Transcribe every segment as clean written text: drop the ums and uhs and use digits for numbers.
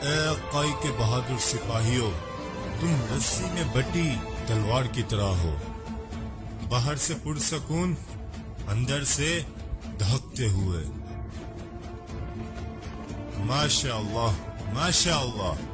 ए अक्काई के बहादुर सिपाहियों, तुम रस्सी में बटी तलवार की तरह हो, बाहर से पुरसकून, अंदर से दहकते हुए। माशाअल्लाह, माशाअल्लाह।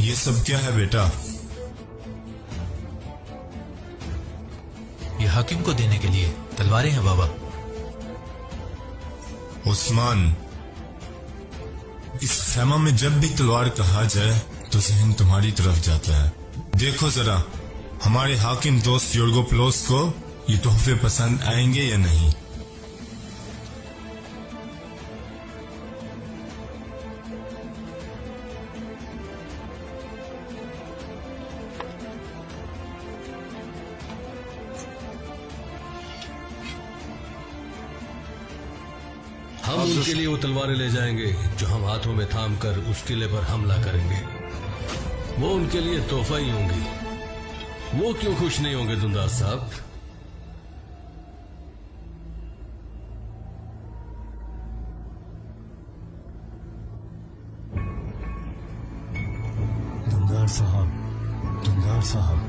ये सब क्या है बेटा? ये हाकिम को देने के लिए तलवारें हैं बाबा। उस्मान, इस खैमा में जब भी तलवार कहा जाए तो जहन तुम्हारी तरफ जाता है। देखो जरा, हमारे हाकिम दोस्त योर्गोप्लोस को ये तोहफे पसंद आएंगे या नहीं? हम उनके लिए वो तलवारें ले जाएंगे जो हम हाथों में थाम कर उस किले पर हमला करेंगे। वो उनके लिए तोहफा ही होंगी। वो क्यों खुश नहीं होंगे दुंदार साहब? दुंदार साहब,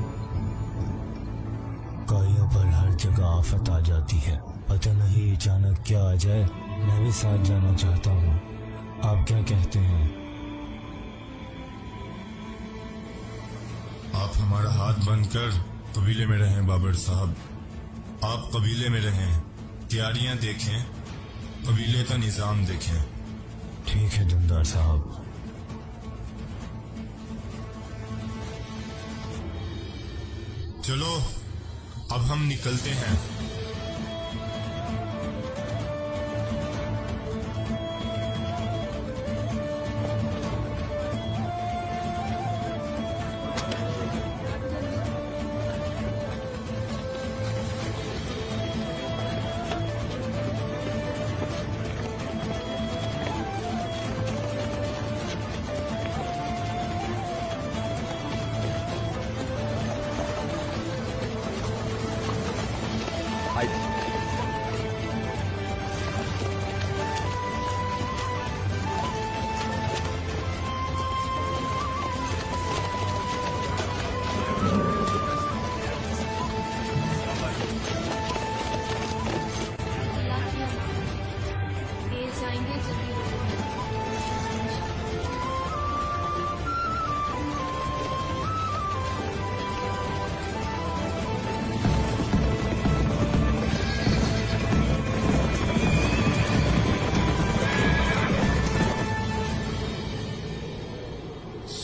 काइयों पर हर जगह आफत आ जाती है। पता नहीं अचानक क्या आ जाए। मैं भी साथ जाना चाहता हूँ। आप क्या कहते हैं? आप हमारा हाथ बनकर कबीले में रहें बाबर साहब। आप कबीले में रहें, तैयारियां देखें, कबीले का निजाम देखें। ठीक है दुंदार साहब। चलो अब हम निकलते हैं।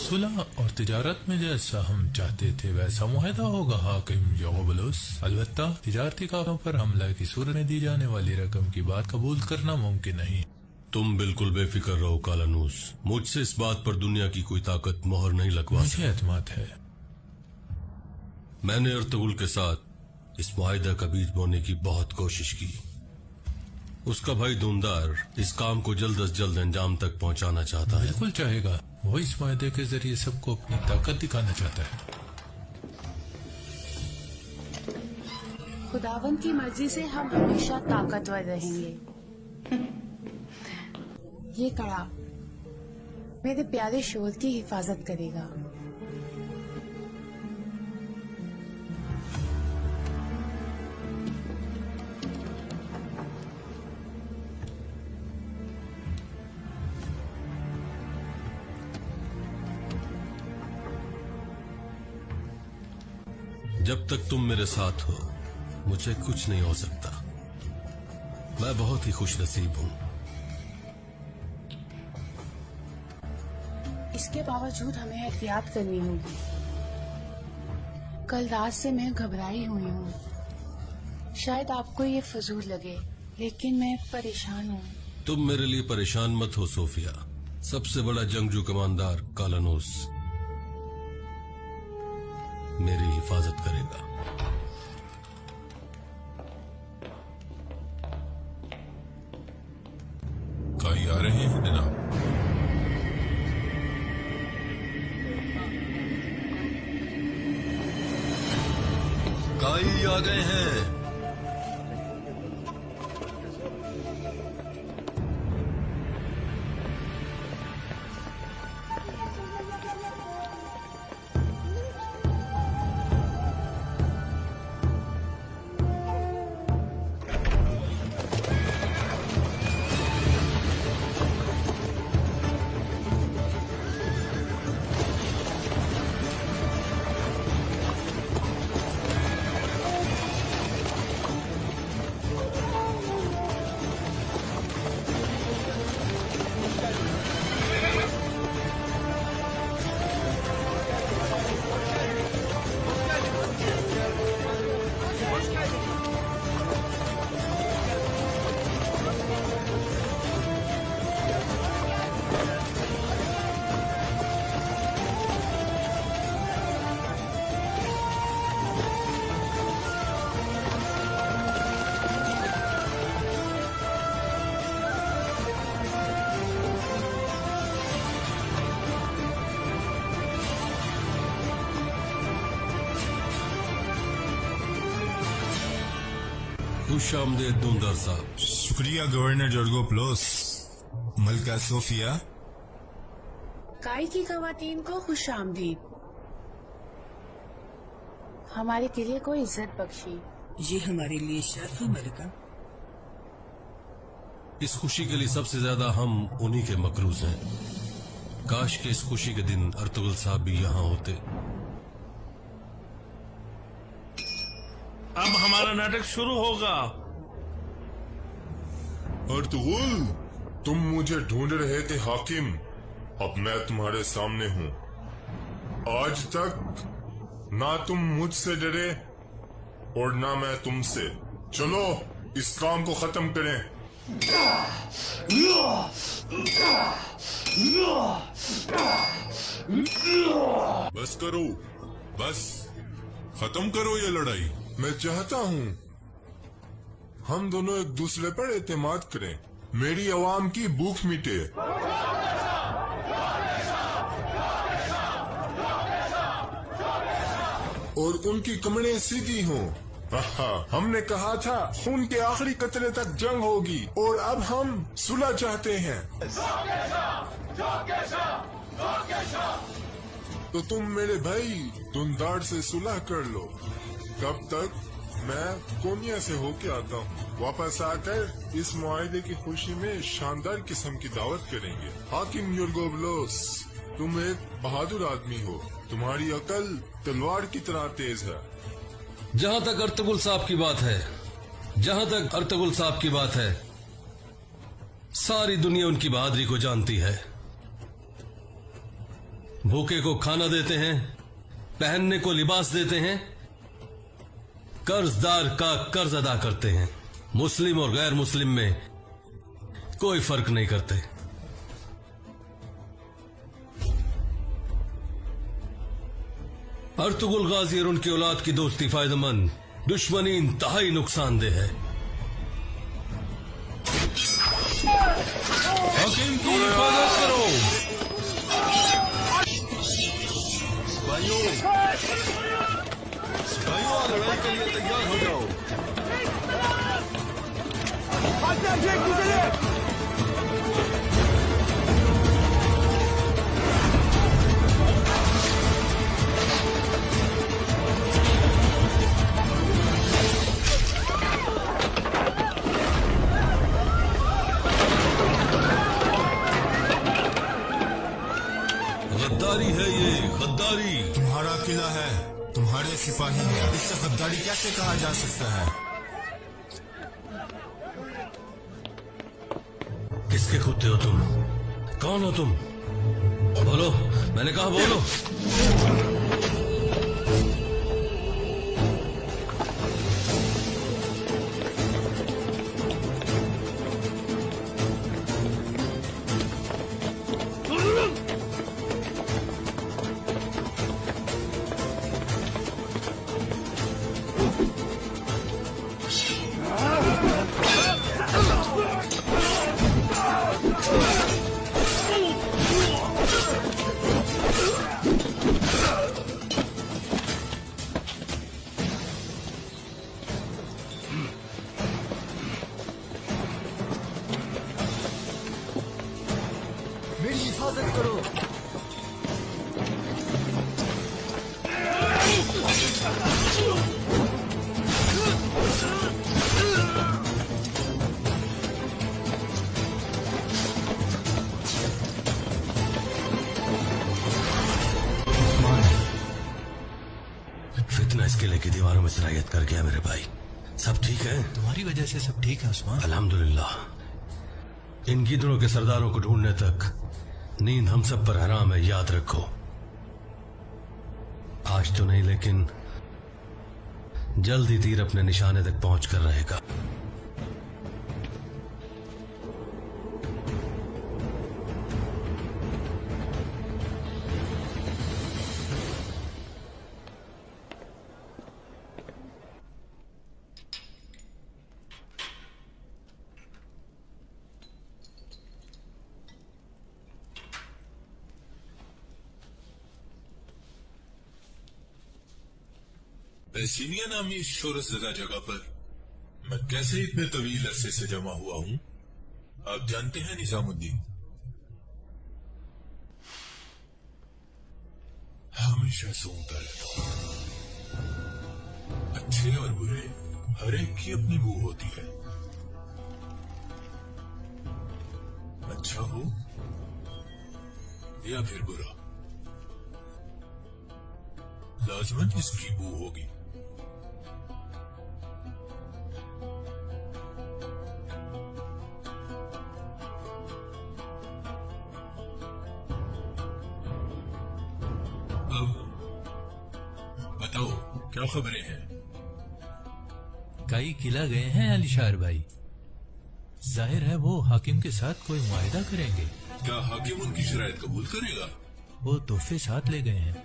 सुलह और तिजारत में जैसा हम चाहते थे वैसा मुआहदा होगा हाकिम योगोबलोस। अलबत्ता तिजारती कामों पर हमला की सूरत में दी जाने वाली रकम की बात कबूल करना मुमकिन नहीं। तुम बिल्कुल बेफिक्र रहो कालानूस। मुझसे इस बात पर दुनिया की कोई ताकत मोहर नहीं लगवा सकती। मुझे एतमाद है। मैंने अर्तुगरुल के साथ इस मुआहदा का बीज बोने की बहुत कोशिश की। उसका भाई दुंदार इस काम को जल्द अज जल्द अंजाम तक पहुंचाना चाहता है। बिल्कुल चाहेगा। वो इस मुआहदे के जरिए सबको अपनी ताकत दिखाना चाहता है। खुदावन की मर्जी से हम हमेशा ताकतवर रहेंगे। ये कड़ा मेरे प्यारे शोर की हिफाजत करेगा। जब तक तुम मेरे साथ हो मुझे कुछ नहीं हो सकता। मैं बहुत ही खुशनसीब हूं। इसके बावजूद हमें एहतियात करनी होगी। कल रात से मैं घबराई हुई हूँ। शायद आपको ये फजूल लगे, लेकिन मैं परेशान हूँ। तुम मेरे लिए परेशान मत हो सोफिया। सबसे बड़ा जंगजू कमांडर कालानूस मेरी हिफाजत करेगा। आ रहे हैं जनाब। काई आ गए हैं। खुश आमदेद दुंदर साहब। शुक्रिया गवर्नर जोर्गोप्लोस। मलका सोफिया, काई की खवातीन को खुश आमदीद। हमारे किले को इज्जत बख्शी। ये हमारे लिए शर्फ है मलिका। इस खुशी के लिए सबसे ज्यादा हम उन्हीं के मकरूज हैं। काश के इस खुशी के दिन अर्तुगरुल साहब भी यहाँ होते। अब हमारा नाटक शुरू होगा। अर्तुगरुल, तुम मुझे ढूंढ रहे थे हाकिम। अब मैं तुम्हारे सामने हूँ। आज तक ना तुम मुझसे डरे और ना मैं तुमसे। चलो इस काम को खत्म करें। बस करो, बस खत्म करो ये लड़ाई। मैं चाहता हूँ हम दोनों एक दूसरे पर एतमाद करें। मेरी आवाम की भूख मिटे। और उनकी कमरें सीधी हों। हमने कहा था खून के आखिरी कतरे तक जंग होगी और अब हम सुलह चाहते हैं। तो तुम मेरे भाई दुंदार से सुलह कर लो। कब तक? मैं कोनिया से होके आता हूँ। वापस आकर इस मुआहदे की खुशी में शानदार किस्म की दावत करेंगे। हाकिम योर्गोब्लोस, तुम एक बहादुर आदमी हो। तुम्हारी अकल तलवार की तरह तेज है। जहाँ तक अर्तुगरुल साहब की बात है, जहाँ तक अर्तुगरुल साहब की बात है, सारी दुनिया उनकी बहादुरी को जानती है। भूखे को खाना देते हैं, पहनने को लिबास देते हैं, कर्जदार का कर्ज अदा करते हैं। मुस्लिम और गैर मुस्लिम में कोई फर्क नहीं करते। अर्तुगरुल गाजी और उनकी औलाद की दोस्ती फायदेमंद, दुश्मनी इंतहाई नुकसानदेह है। हाकिम की हिफाजत करो। सिपाहियों, लड़ाई के लिए तैयार हो जाओ। गद्दारी है ये, गद्दारी। तुम्हारा किला है, तुम्हारे सिपाही हैं। इससे गद्दारी कैसे कहा जा सकता है? किसके कुत्ते हो तुम? कौन हो तुम? बोलो, मैंने कहा बोलो। हिफाजत करो। फितना इस किले की दीवारों में सिरायत कर गया मेरे भाई। सब ठीक है? तुम्हारी वजह से सब ठीक है उस्मान। अल्हम्दुलिल्लाह। इन गिदड़ों के सरदारों को ढूंढने तक नींद हम सब पर हराम है, याद रखो। आज तो नहीं, लेकिन जल्द ही तीर अपने निशाने तक पहुंच कर रहेगा। बेसीनिया नामी इस शोरसज़दा जगह पर मैं कैसे इतने तवील अरसे से जमा हुआ हूं, आप जानते हैं निजामुद्दीन? हमेशा सूंघता रहता हूं। अच्छे और बुरे हर एक की अपनी बू होती है। अच्छा हो या फिर बुरा, लाजमन इसकी बू होगी। अब बताओ क्या खबरें हैं? कई किला गए हैं अलीशार भाई। जाहिर है वो हाकिम के साथ कोई मुआहिदा करेंगे। क्या हाकिम उनकी शरायत कबूल करेगा? वो तोहफे साथ ले गए हैं।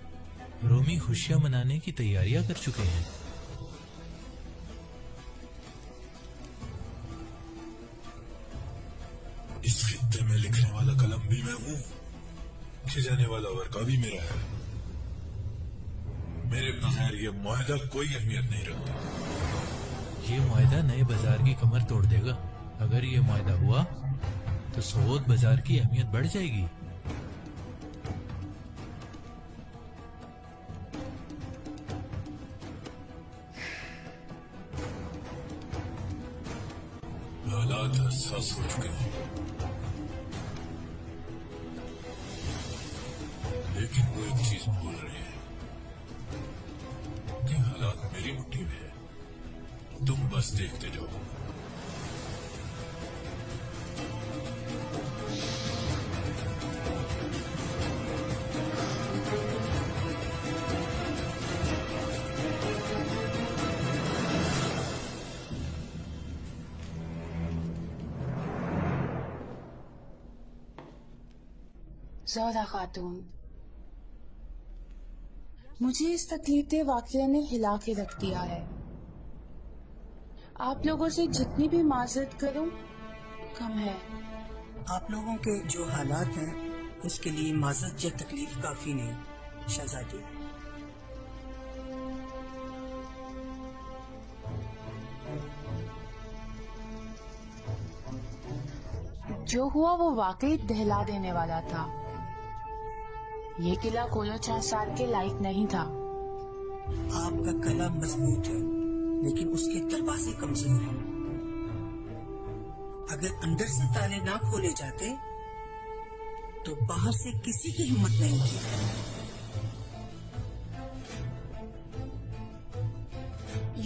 रोमी खुशियां मनाने की तैयारियां कर चुके हैं। इस खित्ते में लिखने वाला कलम भी मैं हूं, खिजाने वाला वर्का भी मेरा है। मेरे बगैर ये मुआहदा कोई अहमियत नहीं रखता। ये मुआहिदा नए बाजार की कमर तोड़ देगा। अगर ये मुआहिदा हुआ तो सऊद बाजार की अहमियत बढ़ जाएगी। हालात हसास हो चुके हैं, लेकिन वो एक चीज भूल रहे हैं कि हालात मेरी मुट्ठी में है। तुम बस देखते जाओ। ज़ोहरा खातून, मुझे इस तकलीफ वाक़या ने हिला के रख दिया है। आप लोगों से जितनी भी माजरत करूं कम है। आप लोगों के जो हालात हैं उसके लिए माजरत या तकलीफ काफी नहीं शहजादी। जो हुआ वो वाकई दहला देने वाला था। ये किला कोलो 4 साल के लायक नहीं था। आपका कला मजबूत है लेकिन उसके दरवाजे कमजोर हैं। अगर अंदर से ताले ना खोले जाते तो बाहर से किसी की हिम्मत नहीं थी।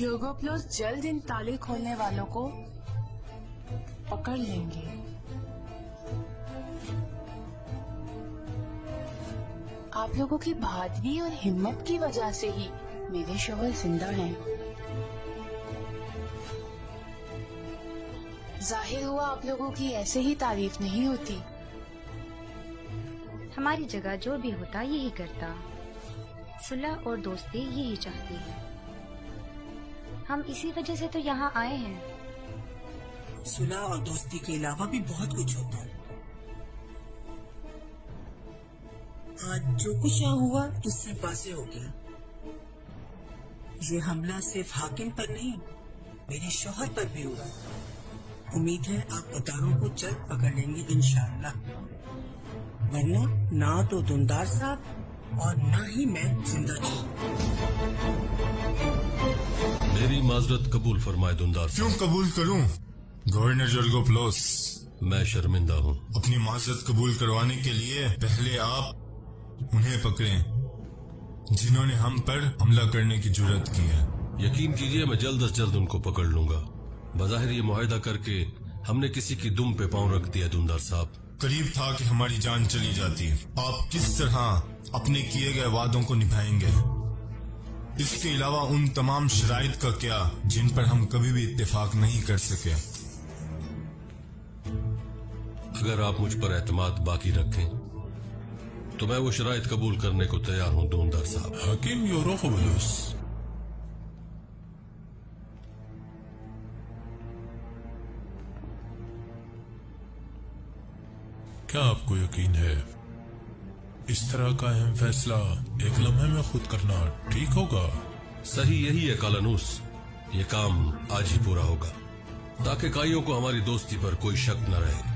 यूरोप्लोस जल्द इन ताले खोलने वालों को पकड़ लेंगे। आप लोगों की बहादुरी और हिम्मत की वजह से ही मेरे शौहर जिंदा हैं। जाहिर हुआ आप लोगों की ऐसे ही तारीफ नहीं होती। हमारी जगह जो भी होता यही करता। सुलह और दोस्ती यही चाहती है। हम इसी वजह से तो यहाँ आए हैं। सुलह और दोस्ती के अलावा भी बहुत कुछ होता है। आज जो कुछ यहाँ हुआ इससे वाज़ेह हो गया। ये हमला सिर्फ हाकिम पर नहीं मेरे शौहर पर भी हुआ। उम्मीद है आप गद्दारों को जल्द पकड़ लेंगे इंशाअल्लाह। वरना ना तो दुंदार साहब और ना ही मैं जिंदा छी। मेरी माजरत कबूल फरमाए दुंदार क्यों साहब। कबूल करूं गवर्नर जर्गोप्लोस? मैं शर्मिंदा हूँ। अपनी माजरत कबूल करवाने के लिए पहले आप उन्हें पकड़ें जिन्होंने हम पर हमला करने की जुर्रत की है। यकीन कीजिए मैं जल्द अज जल्द उनको पकड़ लूंगा। बज़ाहिर ये मुआहदा करके हमने किसी की दुम पे पांव रख दिया दुंदार साहब। करीब था कि हमारी जान चली जाती। आप किस तरह अपने किए गए वादों को निभाएंगे? इसके अलावा उन तमाम शराइत का क्या जिन पर हम कभी भी इत्तेफाक नहीं कर सके? अगर आप मुझ पर एतमाद बाकी रखें तो मैं वो शराइत कबूल करने को तैयार हूँ दुंदार साहब। हकीम योरोखबलुस, क्या आपको यकीन है इस तरह का अहम फैसला एक लम्हे में खुद करना ठीक होगा? सही यही है कालानूस। ये काम आज ही पूरा होगा ताकि काइयों को हमारी दोस्ती पर कोई शक न रहे।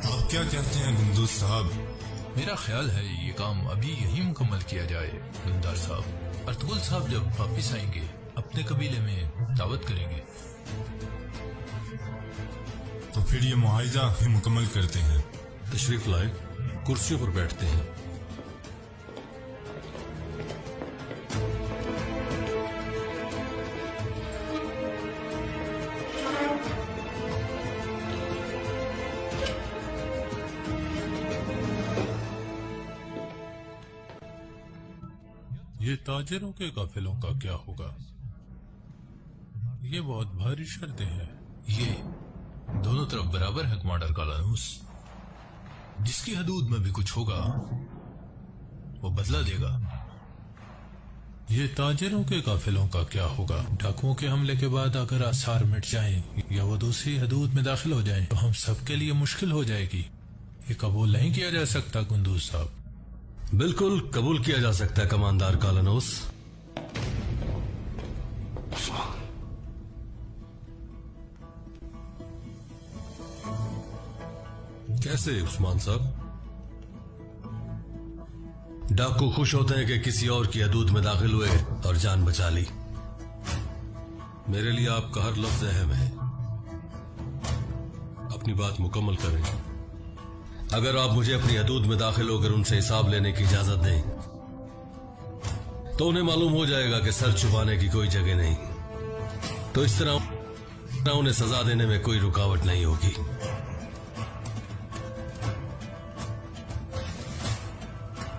आप क्या कहते हैं गुंदूज साहब? मेरा ख्याल है ये काम अभी यही मुकम्मल किया जाए दुंदार साहब। अर्तुगरुल साहब जब वापिस आएंगे अपने कबीले में दावत करेंगे। तो फिर ये मुआहिदा भी मुकम्मल करते हैं। तशरीफ लाए, कुर्सियों पर बैठते हैं। ये ताजिरों के काफिलों का क्या होगा? ये बहुत भारी शर्तें हैं। ये दोनों तरफ बराबर है कमांडर कालानूस। जिसकी हदूद में भी कुछ होगा वो बदला देगा। ये ताजिरों के काफिलों का क्या होगा? डाकुओं के हमले के बाद अगर आसार मिट जाएं या वो दूसरी हदूद में दाखिल हो जाएं तो हम सबके लिए मुश्किल हो जाएगी। ये कबूल नहीं किया जा सकता कुंदूज साहब। बिल्कुल कबूल किया जा सकता है कमांडर कालानूस। कैसे उस्मान साहब? डाकू खुश होते हैं कि किसी और की हदूद में दाखिल हुए और जान बचा ली। मेरे लिए आपका हर लफ्ज अहम है। अपनी बात मुकम्मल करें। अगर आप मुझे अपनी हदूद में दाखिल होकर उनसे हिसाब लेने की इजाजत दें तो उन्हें मालूम हो जाएगा कि सर छुपाने की कोई जगह नहीं। तो इस तरह उन्हें सजा देने में कोई रुकावट नहीं होगी।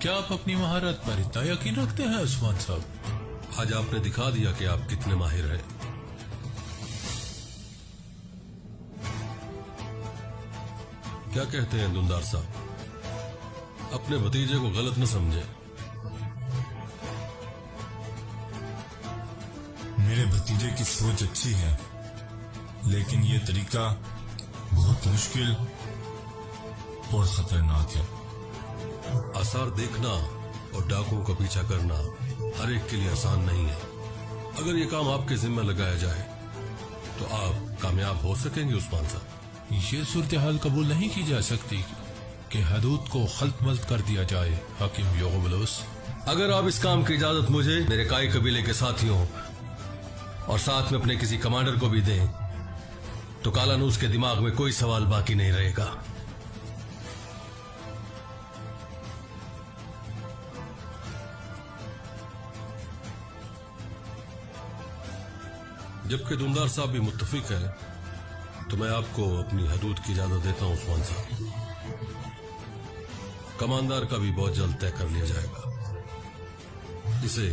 क्या आप अपनी महारत पर इतना यकीन रखते हैं उस्मान साहब? आज आपने दिखा दिया कि आप कितने माहिर हैं। क्या कहते हैं दुंदार साहब? अपने भतीजे को गलत न समझे। मेरे भतीजे की सोच अच्छी है लेकिन ये तरीका बहुत मुश्किल और खतरनाक है। आसार देखना और डाकुओं का पीछा करना हर एक के लिए आसान नहीं है। अगर ये काम आपके जिम्मे लगाया जाए तो आप कामयाब हो सकेंगे उस्मान साहब। ये सूरत हाल कबूल नहीं की जा सकती कि हदूद को खल्त-मल्त कर दिया जाए हकीम योगबलुस। अगर आप इस काम की इजाजत मुझे, मेरे काई कबीले के साथियों और साथ में अपने किसी कमांडर को भी दें तो कालानूस के दिमाग में कोई सवाल बाकी नहीं रहेगा। जबकि दुंदार साहब भी मुत्तफिक है तो मैं आपको अपनी हदूद की इजाजत देता हूं उस्मान साहब। कमांडर का भी बहुत जल्द तय कर लिया जाएगा। इसे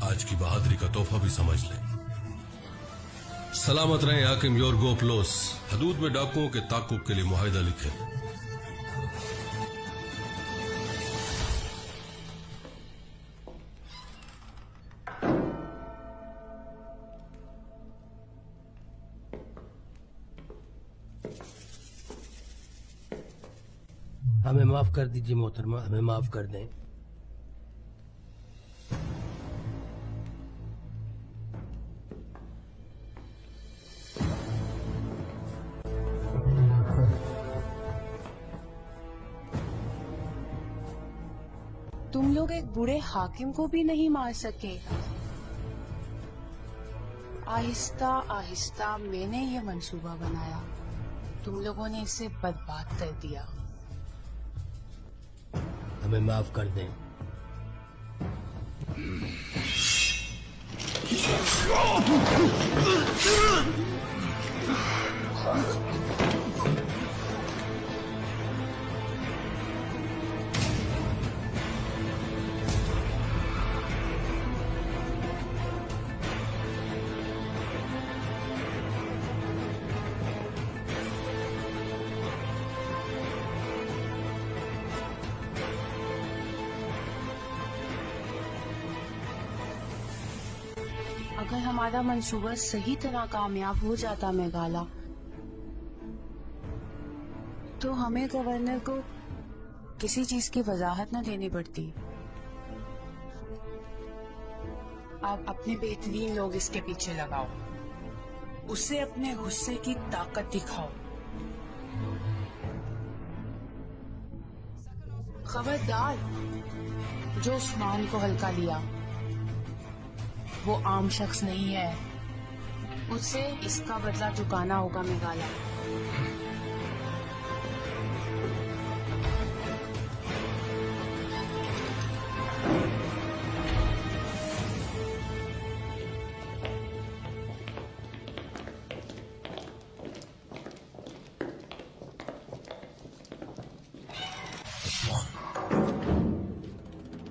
आज की बहादुरी का तोहफा भी समझ लें। सलामत रहे हाकिम योरगोप्लोस। हदूद में डाकुओं के ताकुब के लिए मुआहिदा लिखे। हमें माफ कर दीजिए मोहतरमा, हमें माफ कर दें। तुम लोग एक बूढ़े हाकिम को भी नहीं मार सके। आहिस्ता आहिस्ता मैंने ये मंसूबा बनाया, तुम लोगों ने इसे बर्बाद कर दिया। हमें माफ कर दें। अगर हमारा मंसूबा सही तरह कामयाब हो जाता मेघाला, तो हमें गवर्नर को किसी चीज की वजाहत न देनी पड़ती। आप अपने बेहतरीन लोग इसके पीछे लगाओ, उसे अपने गुस्से की ताकत दिखाओ। खबरदार, जो उस्मान को हल्का लिया वो आम शख्स नहीं है, उसे इसका बदला चुकाना होगा मेघाला।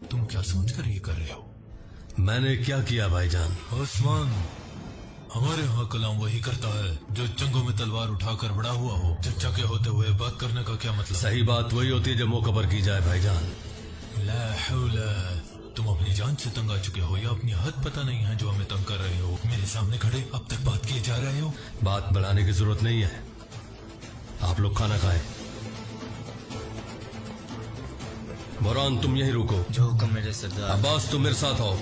तुम क्या सोचकर ये कर रहे हो? मैंने क्या किया भाईजान? उस्मान, हमारे यहाँ कलाम वही करता है जो जंगों में तलवार उठाकर बड़ा हुआ हो। चचा के होते हुए बात करने का क्या मतलब? सही बात वही होती है जो मौका पर की जाए भाईजान। ला हौला, तुम अपनी जान से तंग आ चुके हो या अपनी हद पता नहीं है जो हमें तंग कर रहे हो? मेरे सामने खड़े अब तक बात किए जा रहे हो। बात बढ़ाने की जरूरत नहीं है, आप लोग खाना खाएं। बुरहान तुम यहीं रुको। जो हुक्म मेरे सरदार। अब्बास तुम मेरे साथ आओ।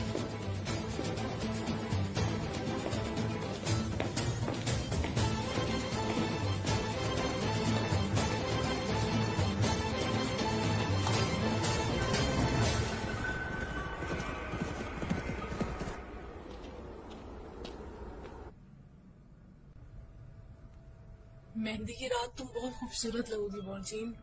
मेहंदी की रात तुम बहुत खूबसूरत लगोगी बॉलजीन।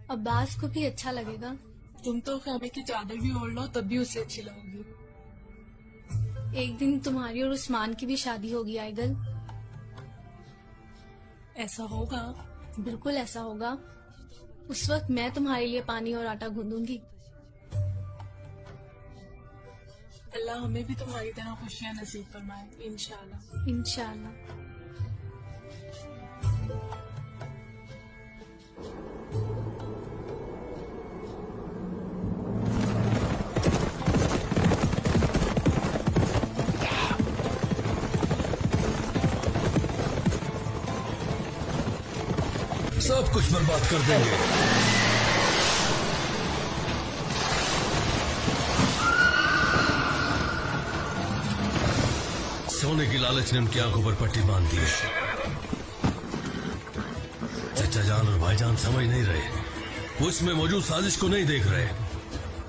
अब्बास को भी अच्छा लगेगा। तुम तो खैमे की चादर भी ओढ़ लो तब भी उससे अच्छी लगोगी। एक दिन तुम्हारी और उस्मान की भी शादी होगी आइगल। ऐसा होगा? बिल्कुल ऐसा होगा। उस वक्त मैं तुम्हारे लिए पानी और आटा गूंदूंगी। अल्लाह हमें भी तुम्हारी तरह खुशियां नसीब फरमाए, इंशाल्लाह। इंशाल्लाह। सब कुछ बर्बाद कर देंगे। सोने की लालच ने उनकी आंखों पर पट्टी बांध दी। चचा जान और भाईजान समझ नहीं रहे, वो इसमें मौजूद साजिश को नहीं देख रहे।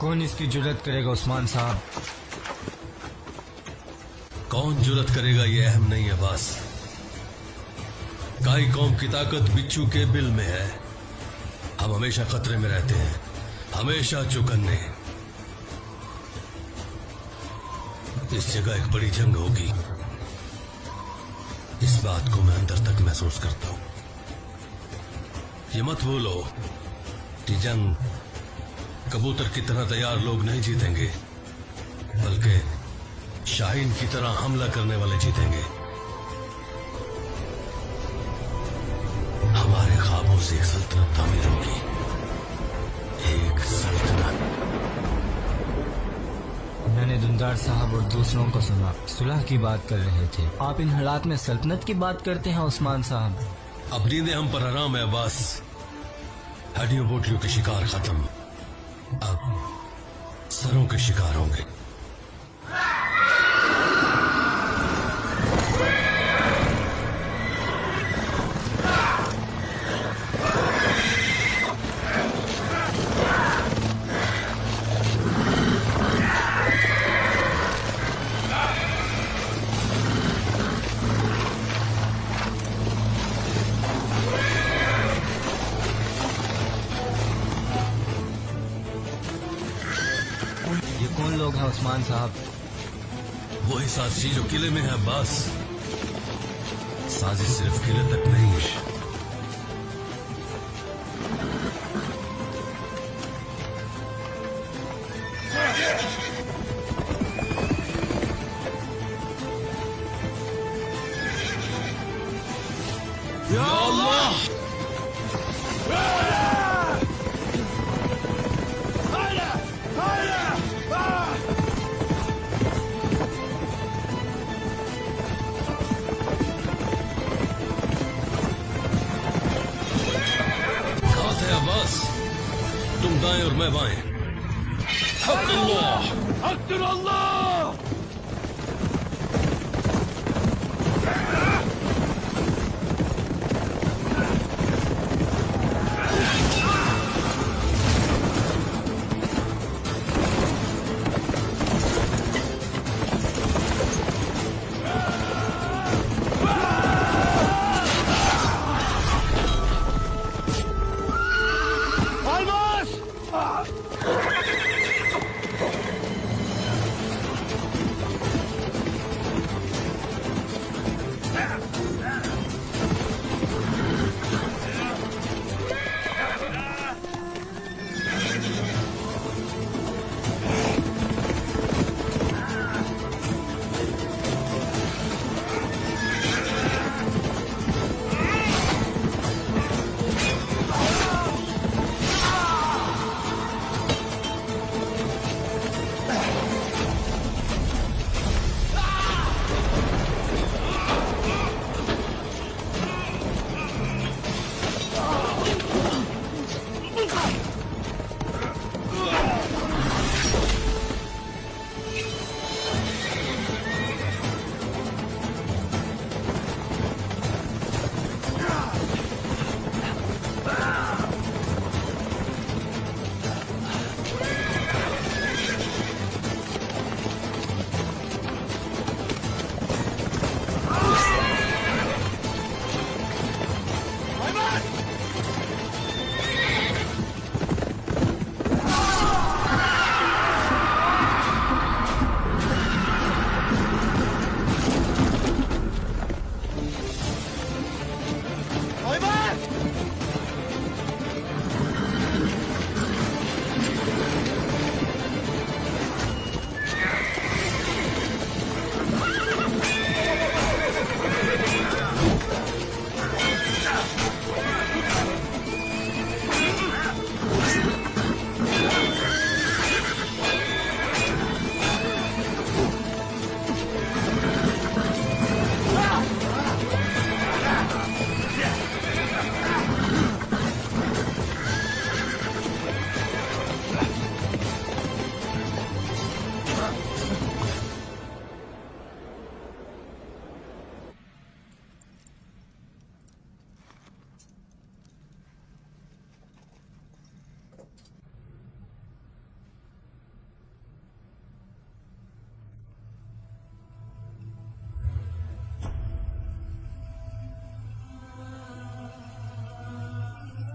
कौन इसकी जुर्रत करेगा उस्मान साहब? कौन जुर्रत करेगा ये अहम नहीं है, बस काई कौम की ताकत बिच्छू के बिल में है। हम हमेशा खतरे में रहते हैं, हमेशा चौकन्ने। इस जगह एक बड़ी जंग होगी, इस बात को मैं अंदर तक महसूस करता हूं। ये मत भूलो कि जंग कबूतर की तरह तैयार लोग नहीं जीतेंगे, बल्कि शाहीन की तरह हमला करने वाले जीतेंगे। हमारे ख्वाबों से एक सल्तनत तामीर होगी, एक सल्तनत। मैंने दुंदार साहब और दूसरों को सुना, सुलह की बात कर रहे थे। आप इन हालात में सल्तनत की बात करते हैं उस्मान साहब? अब नींदें हम पर हराम है, बस हड्डियों बोटियों के शिकार खत्म, अब सरों के शिकार होंगे। उस्मान साहब। वही साजिश जो किले में है अब्बास। साजिश सिर्फ किले तक नहीं है। या अल्लाह! हाथ है अब्बास, तुम दाएं और मैं बाएं। हक अल्लाह! हक अल्लाह!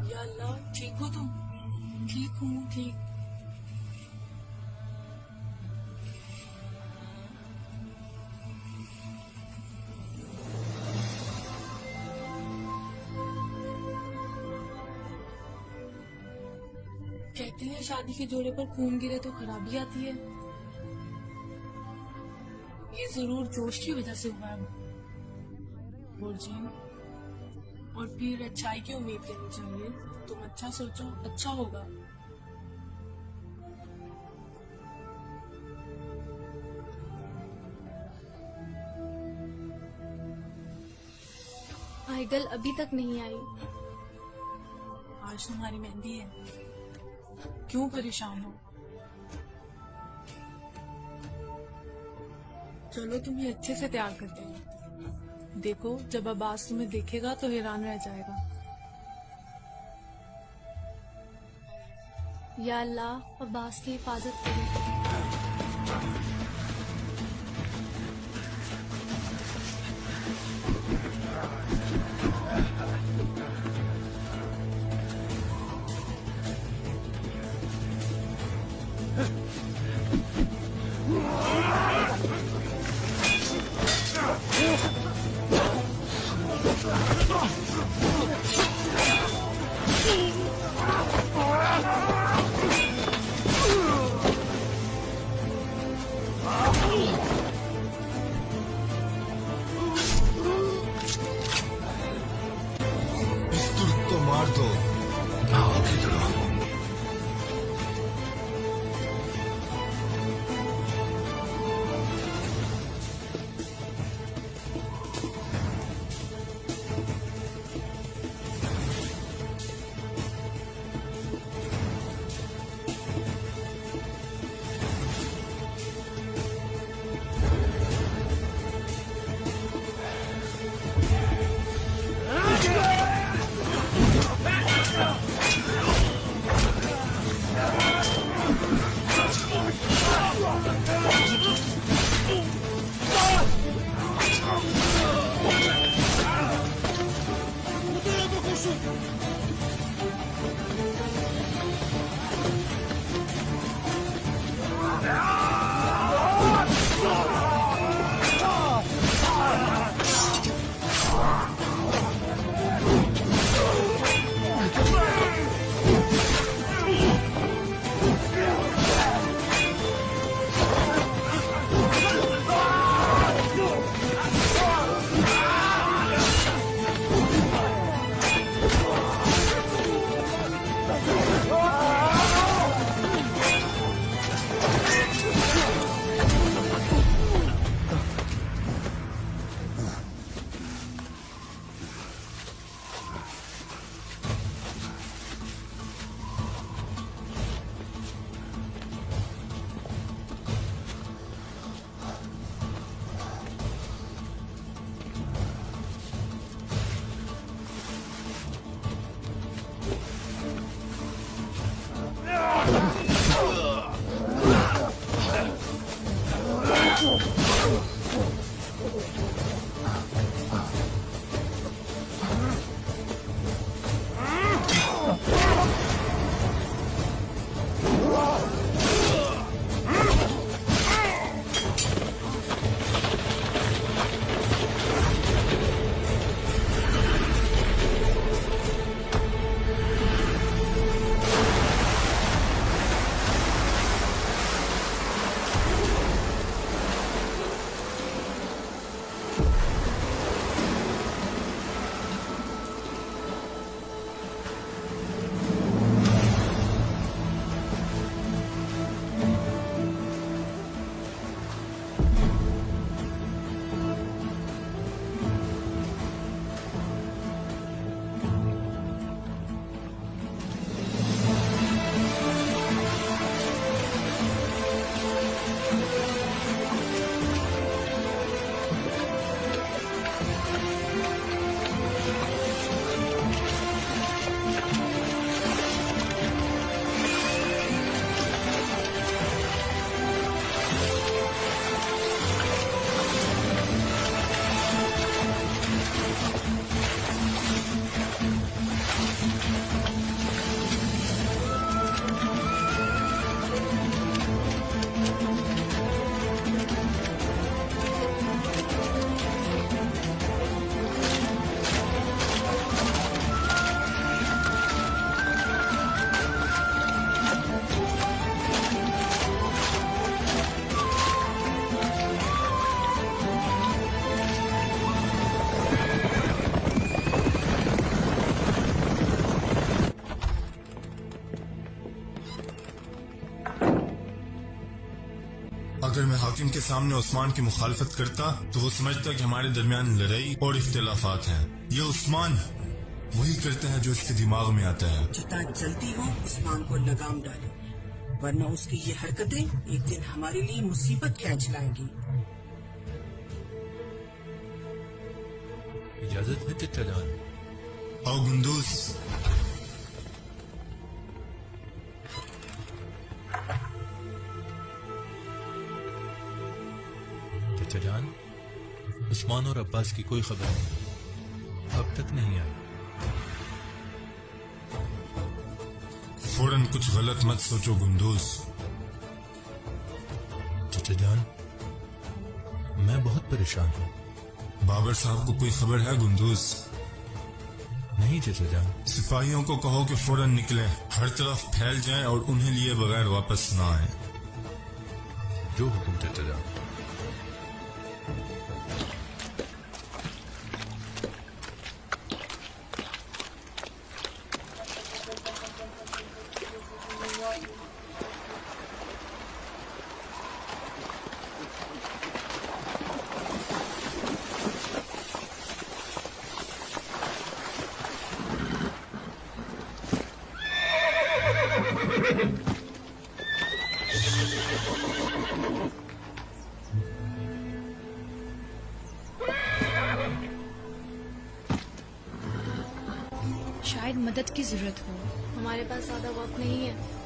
या अल्लाह, ठीक हो तुम? ठीक हूँ, ठीक। कहते हैं शादी के जोड़े पर खून गिरे तो खराबी आती है। ये जरूर जोश की वजह से हुआ है बुर्जीन। और फिर अच्छाई की उम्मीद करनी चाहिए। तुम अच्छा सोचो, अच्छा होगा। आइडल अभी तक नहीं आई। आज तुम्हारी मेहंदी है, क्यों परेशान हो? चलो तुम्हें अच्छे से तैयार करते हैं। देखो, जब अब्बास तुम्हें देखेगा तो हैरान रह जाएगा। या अल्लाह, अब्बास की हिफाजत करो। अगर मैं हाकिम के सामने उस्मान की मुखालफत करता तो वो समझता कि हमारे दरमियान लड़ाई और इख्तिलाफात हैं। ये उस्मान वही करता है जो इसके दिमाग में आता है। जितना जल्दी हो उस्मान को लगाम डालो, वरना उसकी ये हरकतें एक दिन हमारे लिए मुसीबत खींच लाएंगी। इजाजत है चचा जान। आओ गुंदूस। चचा जान, उस्मान और अब्बास की कोई खबर नहीं, अब तक नहीं आई। फौरन कुछ गलत मत सोचो गुंदूस। चचा जान, मैं बहुत परेशान हूँ। बाबर साहब को कोई खबर है गुंदूस? नहीं चचा जान। सिपाहियों को कहो कि फौरन निकलें, हर तरफ फैल जाएं और उन्हें लिए बगैर वापस ना आए। जो हुक्म चचा जान। शायद मदद की जरूरत हो। हमारे पास ज्यादा वक्त नहीं है।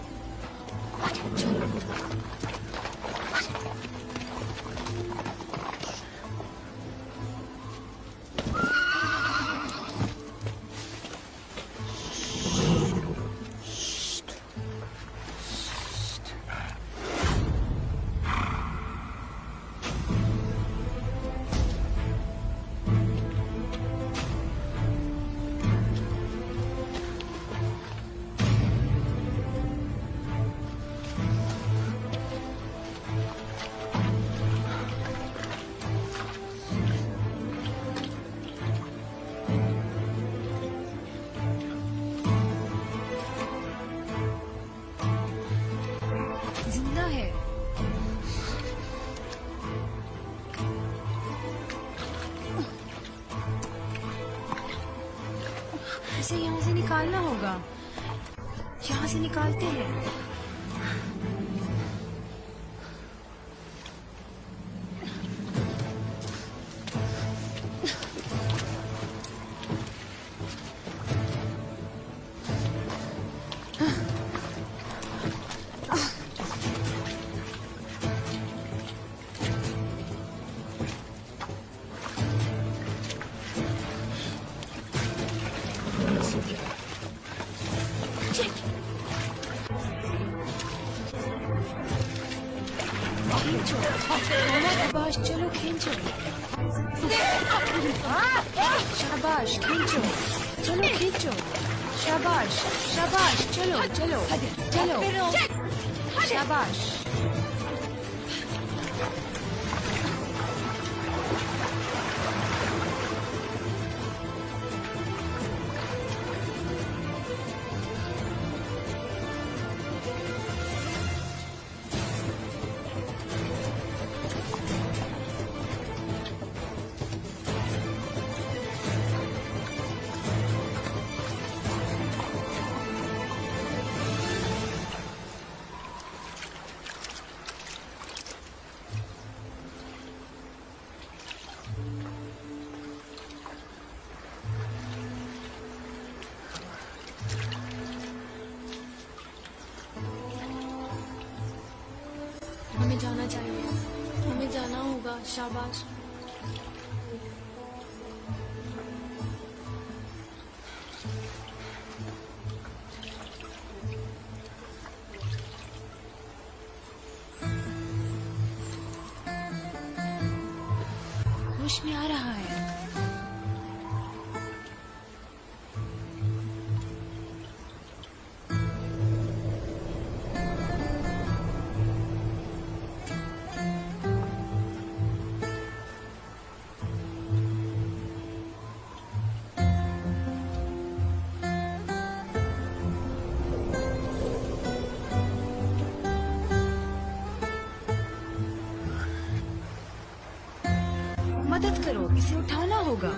जिंदा है। इसे यहाँ से निकालना होगा। यहाँ से निकालते हैं। खींचो शाबाश, चलो खींचो। शाबाश खींचो, चलो खींचो। शाबाश शाबाश, चलो चलो चलो। शाबाश। हमें जाना चाहिए, हमें जाना होगा। शाबाश। होश में आ रहा है। मदद करो, इसे उठाना होगा।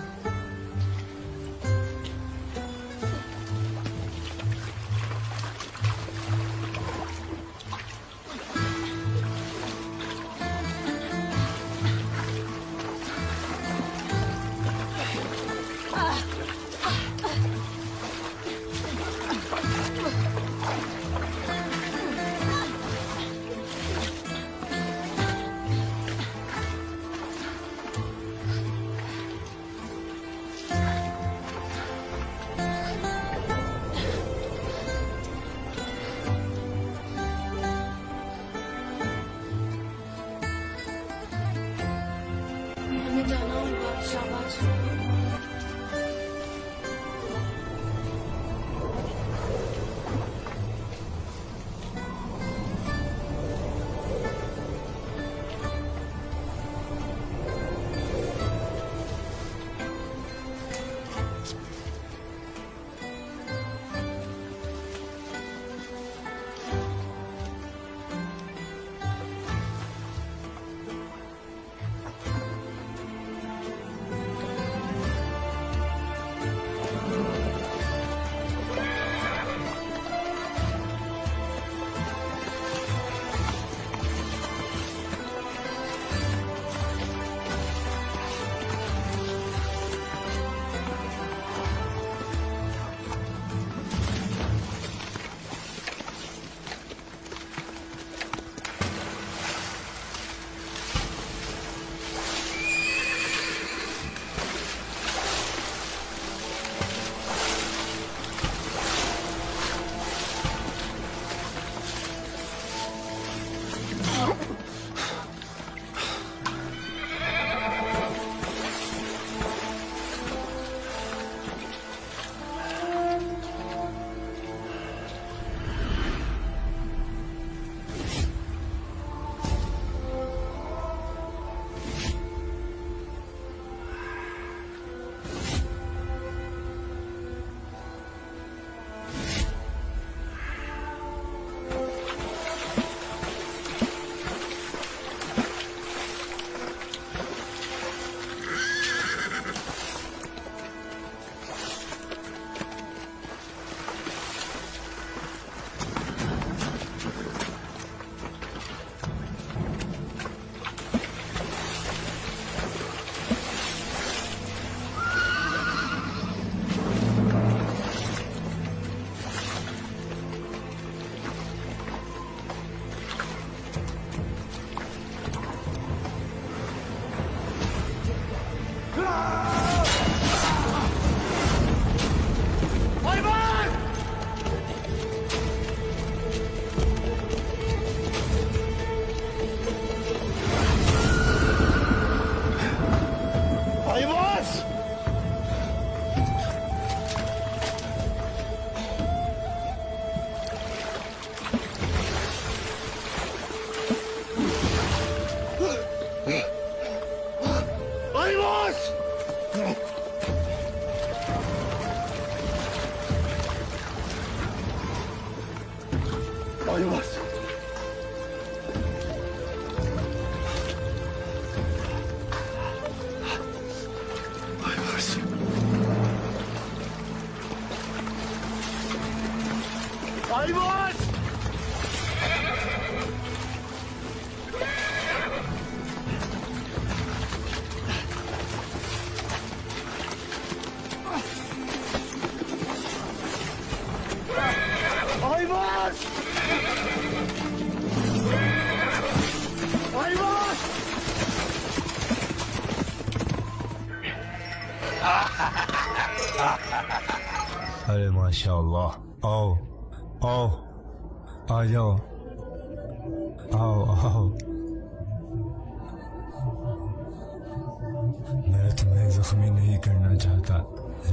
हमें जाना होगा। शाबाश। अरे माशाअल्लाह, आओ आओ, आ जाओ, आओ आओ। मैं तुम्हें जख्मी नहीं करना चाहता,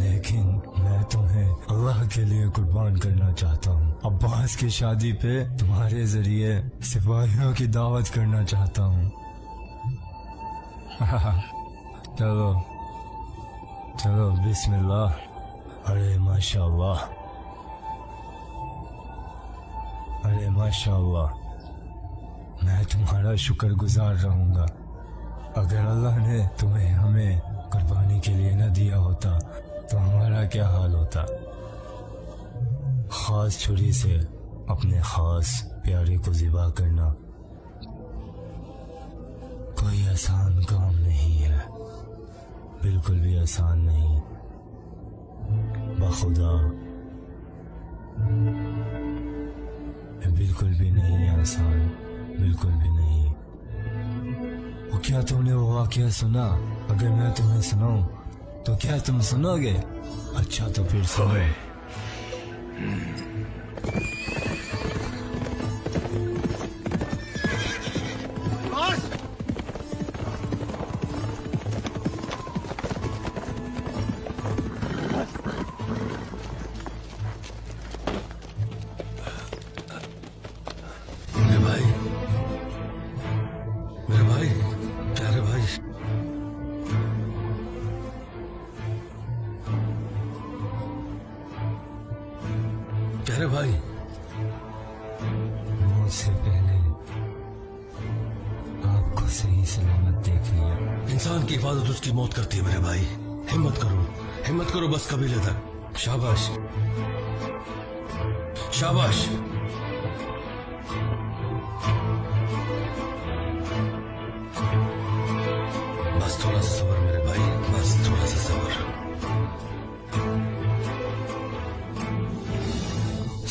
लेकिन मैं तुम्हें अल्लाह के लिए कुर्बान करना चाहता हूँ। अब्बास की शादी पे तुम्हारे जरिए सिपाहियों की दावत करना चाहता हूँ। चलो चलो, बिस्मिल्लाह। अरे माशाअल्लाह, अरे माशाअल्लाह, मैं तुम्हारा शुक्रगुजार रहूंगा। अगर अल्लाह ने तुम्हें हमें कुर्बानी के लिए न दिया होता तो हमारा क्या हाल होता। खास छुरी से अपने खास प्यारे को ज़िबा करना कोई आसान काम नहीं है, बिल्कुल भी आसान नहीं। बखुदा बिल्कुल भी नहीं आसान, बिल्कुल भी नहीं। वो क्या तुमने वो वाकया सुना? अगर मैं तुम्हें सुनाऊं तो क्या तुम सुनोगे? अच्छा तो फिर सुनो। मेरे भाई, मेरे भाई, प्यारे भाई, प्यारे भाई, मुझसे पहले आपको सही सलामत देख लिया। इंसान की हिफाजत उसकी मौत करती है मेरे भाई। हिम्मत करो बस कबीले तक। शाबाश, शाबाश। बस थोड़ा सा सब्र मेरे भाई, बस थोड़ा सा सब्र।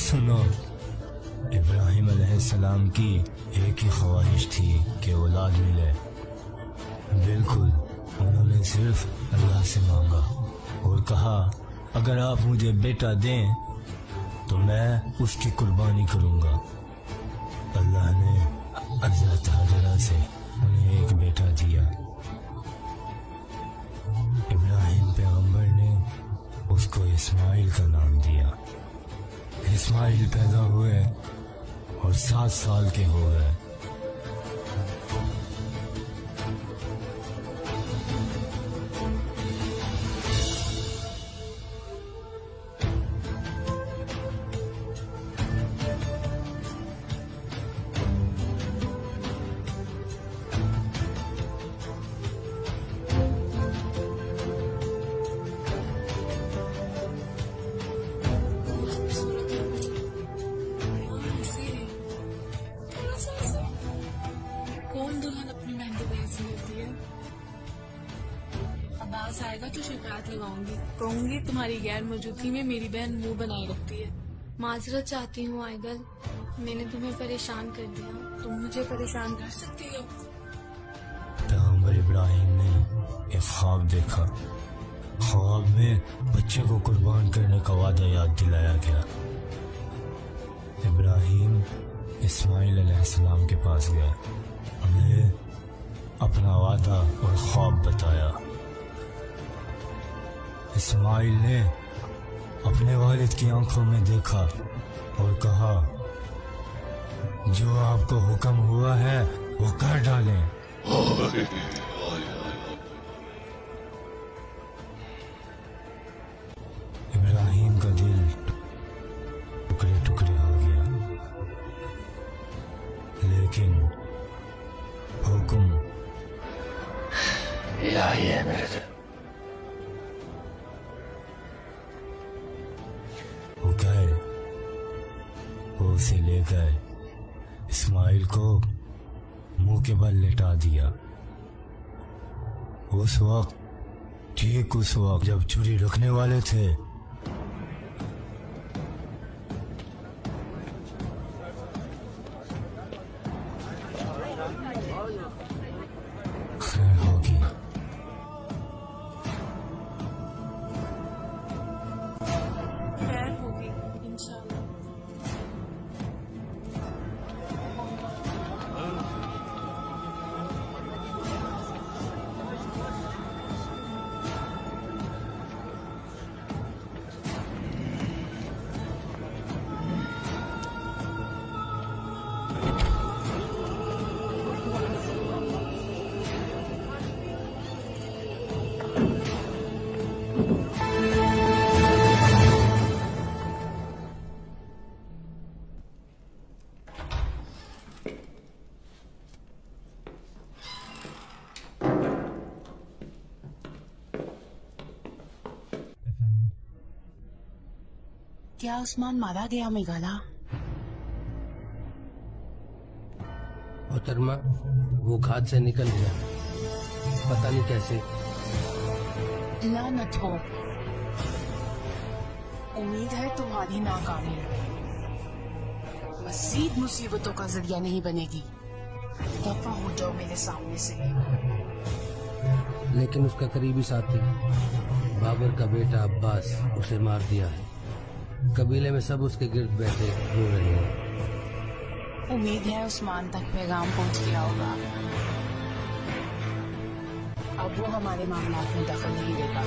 सुनो, इब्राहिम अलैहिस्सलाम की एक ही ख्वाहिश थी कि औलाद मिले। बिल्कुल, उन्होंने सिर्फ अल्लाह से मांगा और कहा अगर आप मुझे बेटा दें तो मैं उसकी कुर्बानी करूंगा। अल्लाह ने हज़रत हाजरा से उन्हें एक बेटा दिया। इब्राहिम पैगंबर ने उसको इस्माइल का नाम दिया। इस्माइल पैदा हुए और 7 साल के हो गए। कौन दुल्हन अपनी मेहंदी पे ऐसी होती है? अब्बास आएगा तो शिकायत लगाऊंगी, कहूंगी तुम्हारी गैर मौजूदगी में मेरी बहन मुंह बनाए रखती है। माजरत चाहती हूँ आइगल, मैंने तुम्हें परेशान कर दिया। तुम मुझे परेशान कर सकती हो। पैगंबर इब्राहिम ने एक ख्वाब देखा। ख्वाब में बच्चे को कुर्बान करने का वादा याद दिलाया गया। इब्राहिम इस्माइल अलैहिस्सलाम के पास गया, उन्हें अपना वादा और ख्वाब बताया। इस्माइल ने अपने वालिद की आंखों में देखा और कहा जो आपको हुक्म हुआ है वो कर डालें। इब्राहिम का दिल टुकड़े टुकड़े हो गया, लेकिन हुक्म इलाही है मेरे दिल। वो गए, वो उसे ले गए, इस्माइल को मुंह के बल लेटा दिया। उस वक्त, ठीक उस वक्त जब छुरी रखने वाले थे, खैर होगी। खैर होगी इंशाल्लाह। क्या उस्मान मारा गया मेघाला? मोहतरमा, वो खाद से निकल गया, पता नहीं कैसे। लानत हो, उम्मीद है तुम्हारी नाकामी मज़ीद मुसीबतों का जरिया नहीं बनेगी। दफा हो जाओ मेरे सामने से। लेकिन उसका करीबी साथी बाबर का बेटा अब्बास उसे मार दिया है। कबीले में सब उसके गिर्द बैठे रो रहे हैं। उम्मीद है उस्मान तक पैगाम पहुंच गया होगा। अब वो हमारे मामलात में दखल नहीं देगा।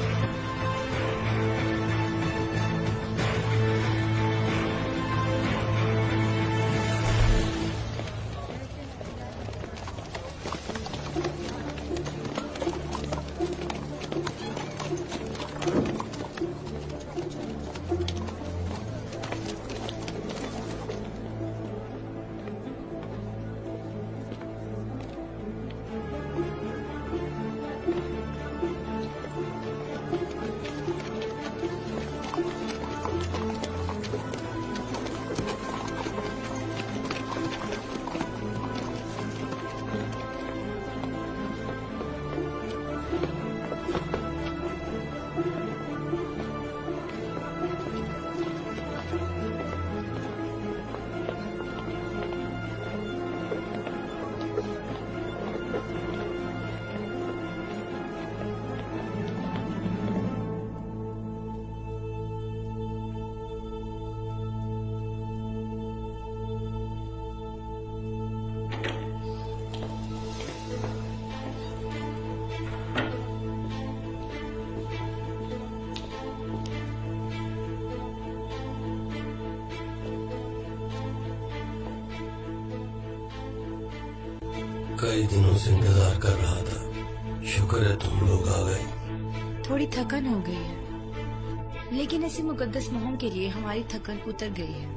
कई दिनों से इंतजार कर रहा था। शुक्र है तुम लोग आ गए। थोड़ी थकन हो गई है, लेकिन ऐसी मुकद्दस मुहिम के लिए हमारी थकन उतर गई है।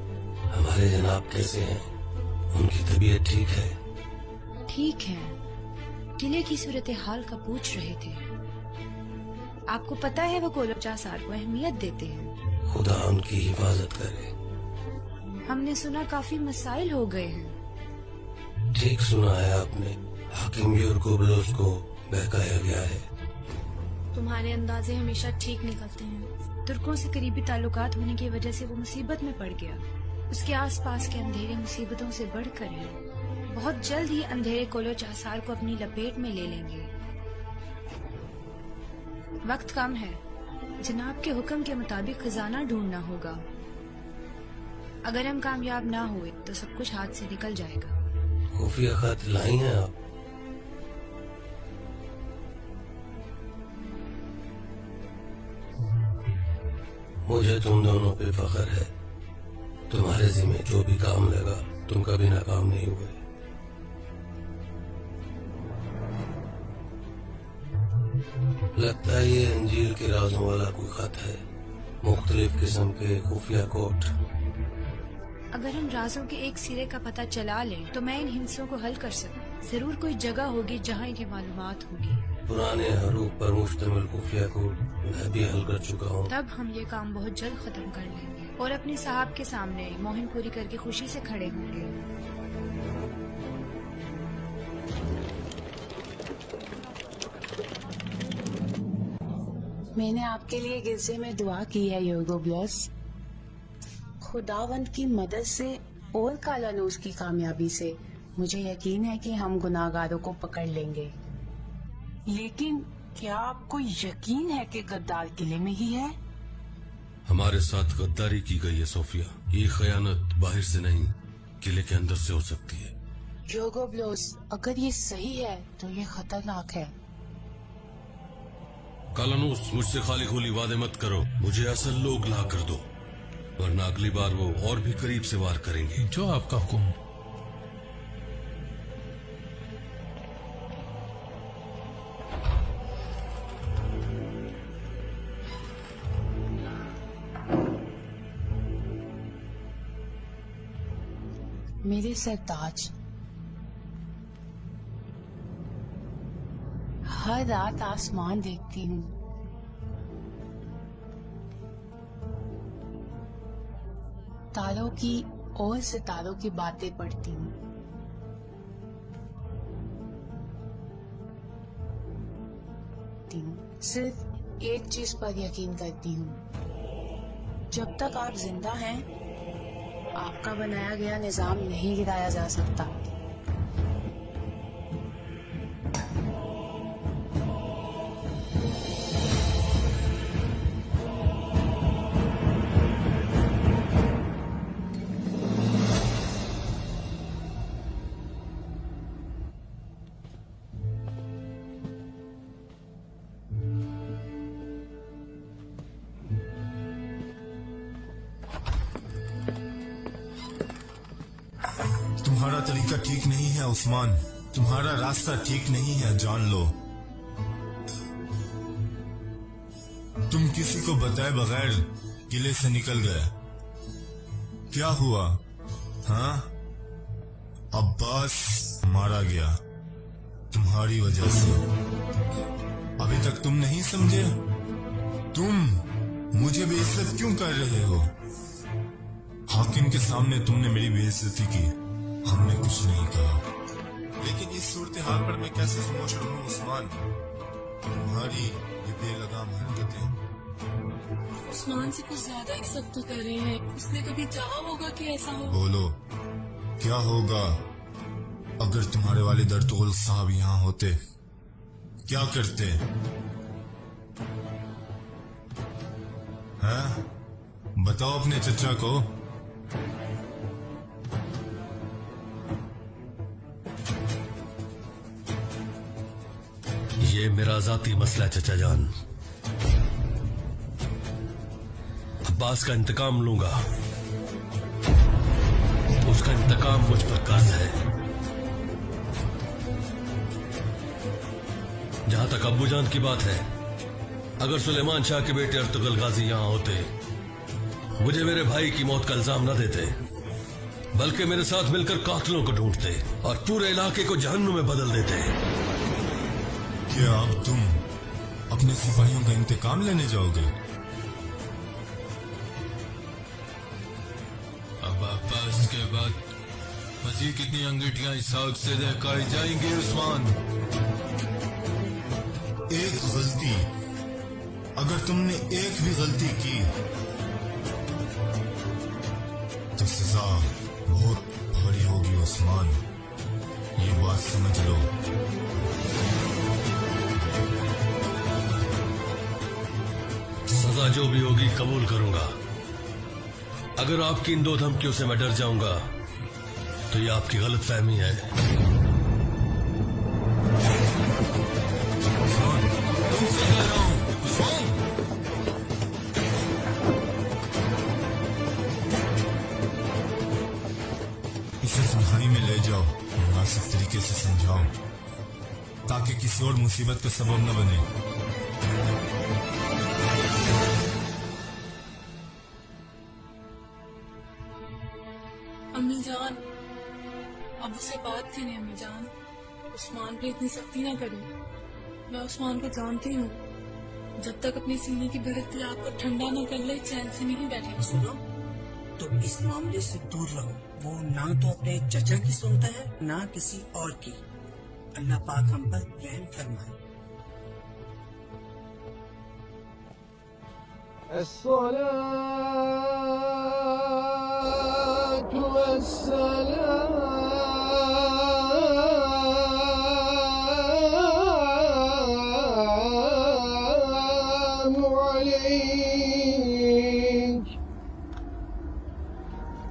हमारे जनाब कैसे हैं? उनकी तबीयत ठीक है? ठीक है, किले की सूरत हाल का पूछ रहे थे। आपको पता है वो कोलो चासार को अहमियत देते हैं। खुदा उनकी हिफाजत करे। हमने सुना काफी मसाइल हो गए हैं। ठीक सुना है आपने। हाकिम यूरकोबलोस को बहकाया गया है। तुम्हारे अंदाजे हमेशा ठीक निकलते हैं। तुर्कों से करीबी ताल्लुकात होने की वजह से वो मुसीबत में पड़ गया। उसके आसपास के अंधेरे मुसीबतों से बढ़कर हैं। बहुत जल्द ही अंधेरे कोलो चासार को अपनी लपेट में ले लेंगे। वक्त कम है, जनाब के हुक्म के मुताबिक खजाना ढूंढना होगा। अगर हम कामयाब ना हुए तो सब कुछ हाथ से निकल जाएगा। खुफिया खत लाई हैं आप? मुझे तुम दोनों पे फख्र है। तुम्हारे जिम्मे जो भी काम लगा तुम कभी नाकाम नहीं हुए। लगता है ये अंजील के राजों वाला कोई खत है। मुख्तलिफ किस्म के खुफिया कोड। अगर हम राजों के एक सिरे का पता चला लें तो मैं इन हिंसों को हल कर सकूं। जरूर कोई जगह होगी जहां इन्हें मालूमात होगी। पुराने हरूफ पर मुश्तमिल खुफिया कोड मैं भी हल कर चुका हूँ। तब हम ये काम बहुत जल्द खत्म कर लेंगे और अपने साहब के सामने मोहन पूरी करके खुशी से खड़े होंगे। मैंने आपके लिए गिरजे में दुआ की है यूरकोबलोस। खुदावंद की मदद से और कालानूस की कामयाबी से मुझे यकीन है कि हम गुनाहगारों को पकड़ लेंगे। लेकिन क्या आपको यकीन है कि गद्दार किले में ही है? हमारे साथ गद्दारी की गई है सोफिया। ये खयानत बाहर से नहीं, किले के अंदर से हो सकती है। यूरकोबलोस, अगर ये सही है तो ये खतरनाक है। कालानूस, मुझसे खाली खोली वादे मत करो। मुझे असल लोग ला कर दो, वरना अगली बार वो और भी करीब से वार करेंगे। जो आपका हुक्म। मेरे सरताज, हर रात आसमान देखती हूँ। सितारों की और सितारों की बातें पढ़ती हूँ। सिर्फ एक चीज पर यकीन करती हूँ, जब तक आप जिंदा हैं, आपका बनाया गया निजाम नहीं गिराया जा सकता। तुम्हारा तरीका ठीक नहीं है उस्मान, तुम्हारा रास्ता ठीक नहीं है, जान लो। तुम किसी को बताए बगैर किले से निकल गए। क्या हुआ? हाँ, अब्बास मारा गया तुम्हारी वजह से। अभी तक तुम नहीं समझे? तुम मुझे बेइज्जत क्यों कर रहे हो? हाकिम के सामने तुमने मेरी बेइज्जती की, हमने कुछ नहीं कहा, लेकिन इस सूरत हाल पर मैं कैसे खामोश रहूं उस्मान? तुम्हारी ये बेलगाम हरकतें उस्मान से कुछ ज्यादा ही सख्त कर रहे हैं। उसने कभी चाहा होगा कि ऐसा हो? बोलो, क्या होगा अगर तुम्हारे वालिद अर्तुगरुल साहब यहाँ होते? क्या करते? हैं? बताओ अपने चचा को। ये मेरा जाती मसला है चचा जान। अब्बास का इंतकाम लूंगा, उसका इंतकाम मुझ पर कर्ज है। जहां तक अब्बू जान की बात है, अगर सुलेमान शाह के बेटे अर्तुगरुल गाजी यहां होते, मुझे मेरे भाई की मौत का इल्जाम न देते, बल्कि मेरे साथ मिलकर कातिलों को ढूंढते और पूरे इलाके को जहन्नुम में बदल देते। क्या अब तुम अपने सिपाहियों का इंतकाम लेने जाओगे? अब अब्बास के बाद मजीद कितनी अंगीठियां इस आग से दहकाई जाएंगी उस्मान? एक गलती, अगर तुमने एक भी गलती की तो सजा बहुत भारी होगी उस्मान, ये बात समझ लो। सजा जो भी होगी कबूल करूंगा। अगर आपकी इन दो धमकियों से मैं डर जाऊंगा तो ये आपकी गलत फहमी है। तुमसे कह रहा हूं, उस्मान। इसे तन्हाई में ले जाओ, मुनासिब तरीके से समझाओ, ताकि किसी और मुसीबत का सबब न बने। अम्मी जान, अब उसे बात करें। अम्मी जान, उस्मान पे इतनी सख्ती ना करें। मैं उस्मान को जानती हूँ, जब तक अपने सीने की भड़कती आग को ठंडा न कर ले, चैन से नहीं बैठेगा। सुनो, तुम इस मामले से दूर रहो। वो ना तो अपने चचा की सुनता है, ना किसी और की। अल्लाह पाक हम पर रहम फरमाए।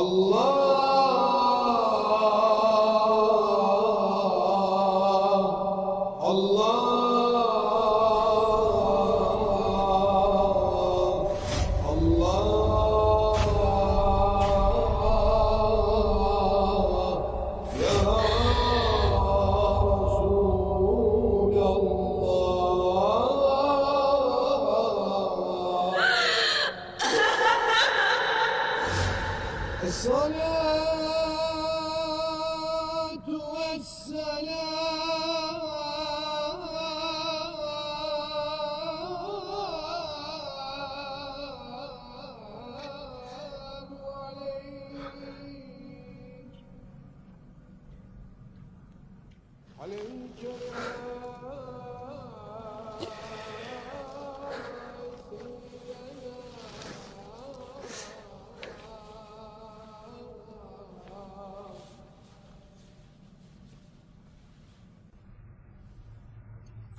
Allah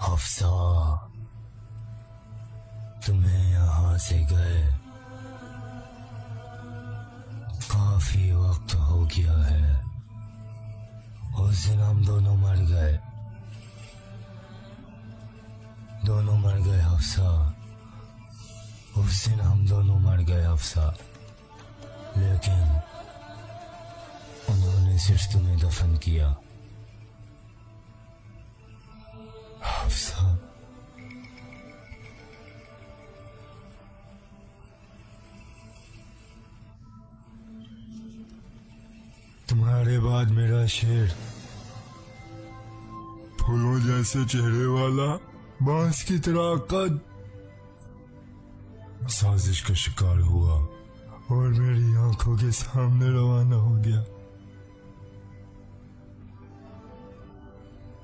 हफ्सा, तुम्हें यहाँ से गए काफी वक्त हो गया है। उस दिन हम दोनों मर गए, दोनों मर गए हफ्सा। उस दिन हम दोनों मर गए हफ्सा, लेकिन उन्होंने सिर्फ तुम्हें दफन किया हफ्सा। तुम्हारे बाद मेरा शेर फूलों जैसे चेहरे वाला, बांस की तरह कद, साजिश का शिकार हुआ और मेरी आंखों के सामने रवाना हो गया।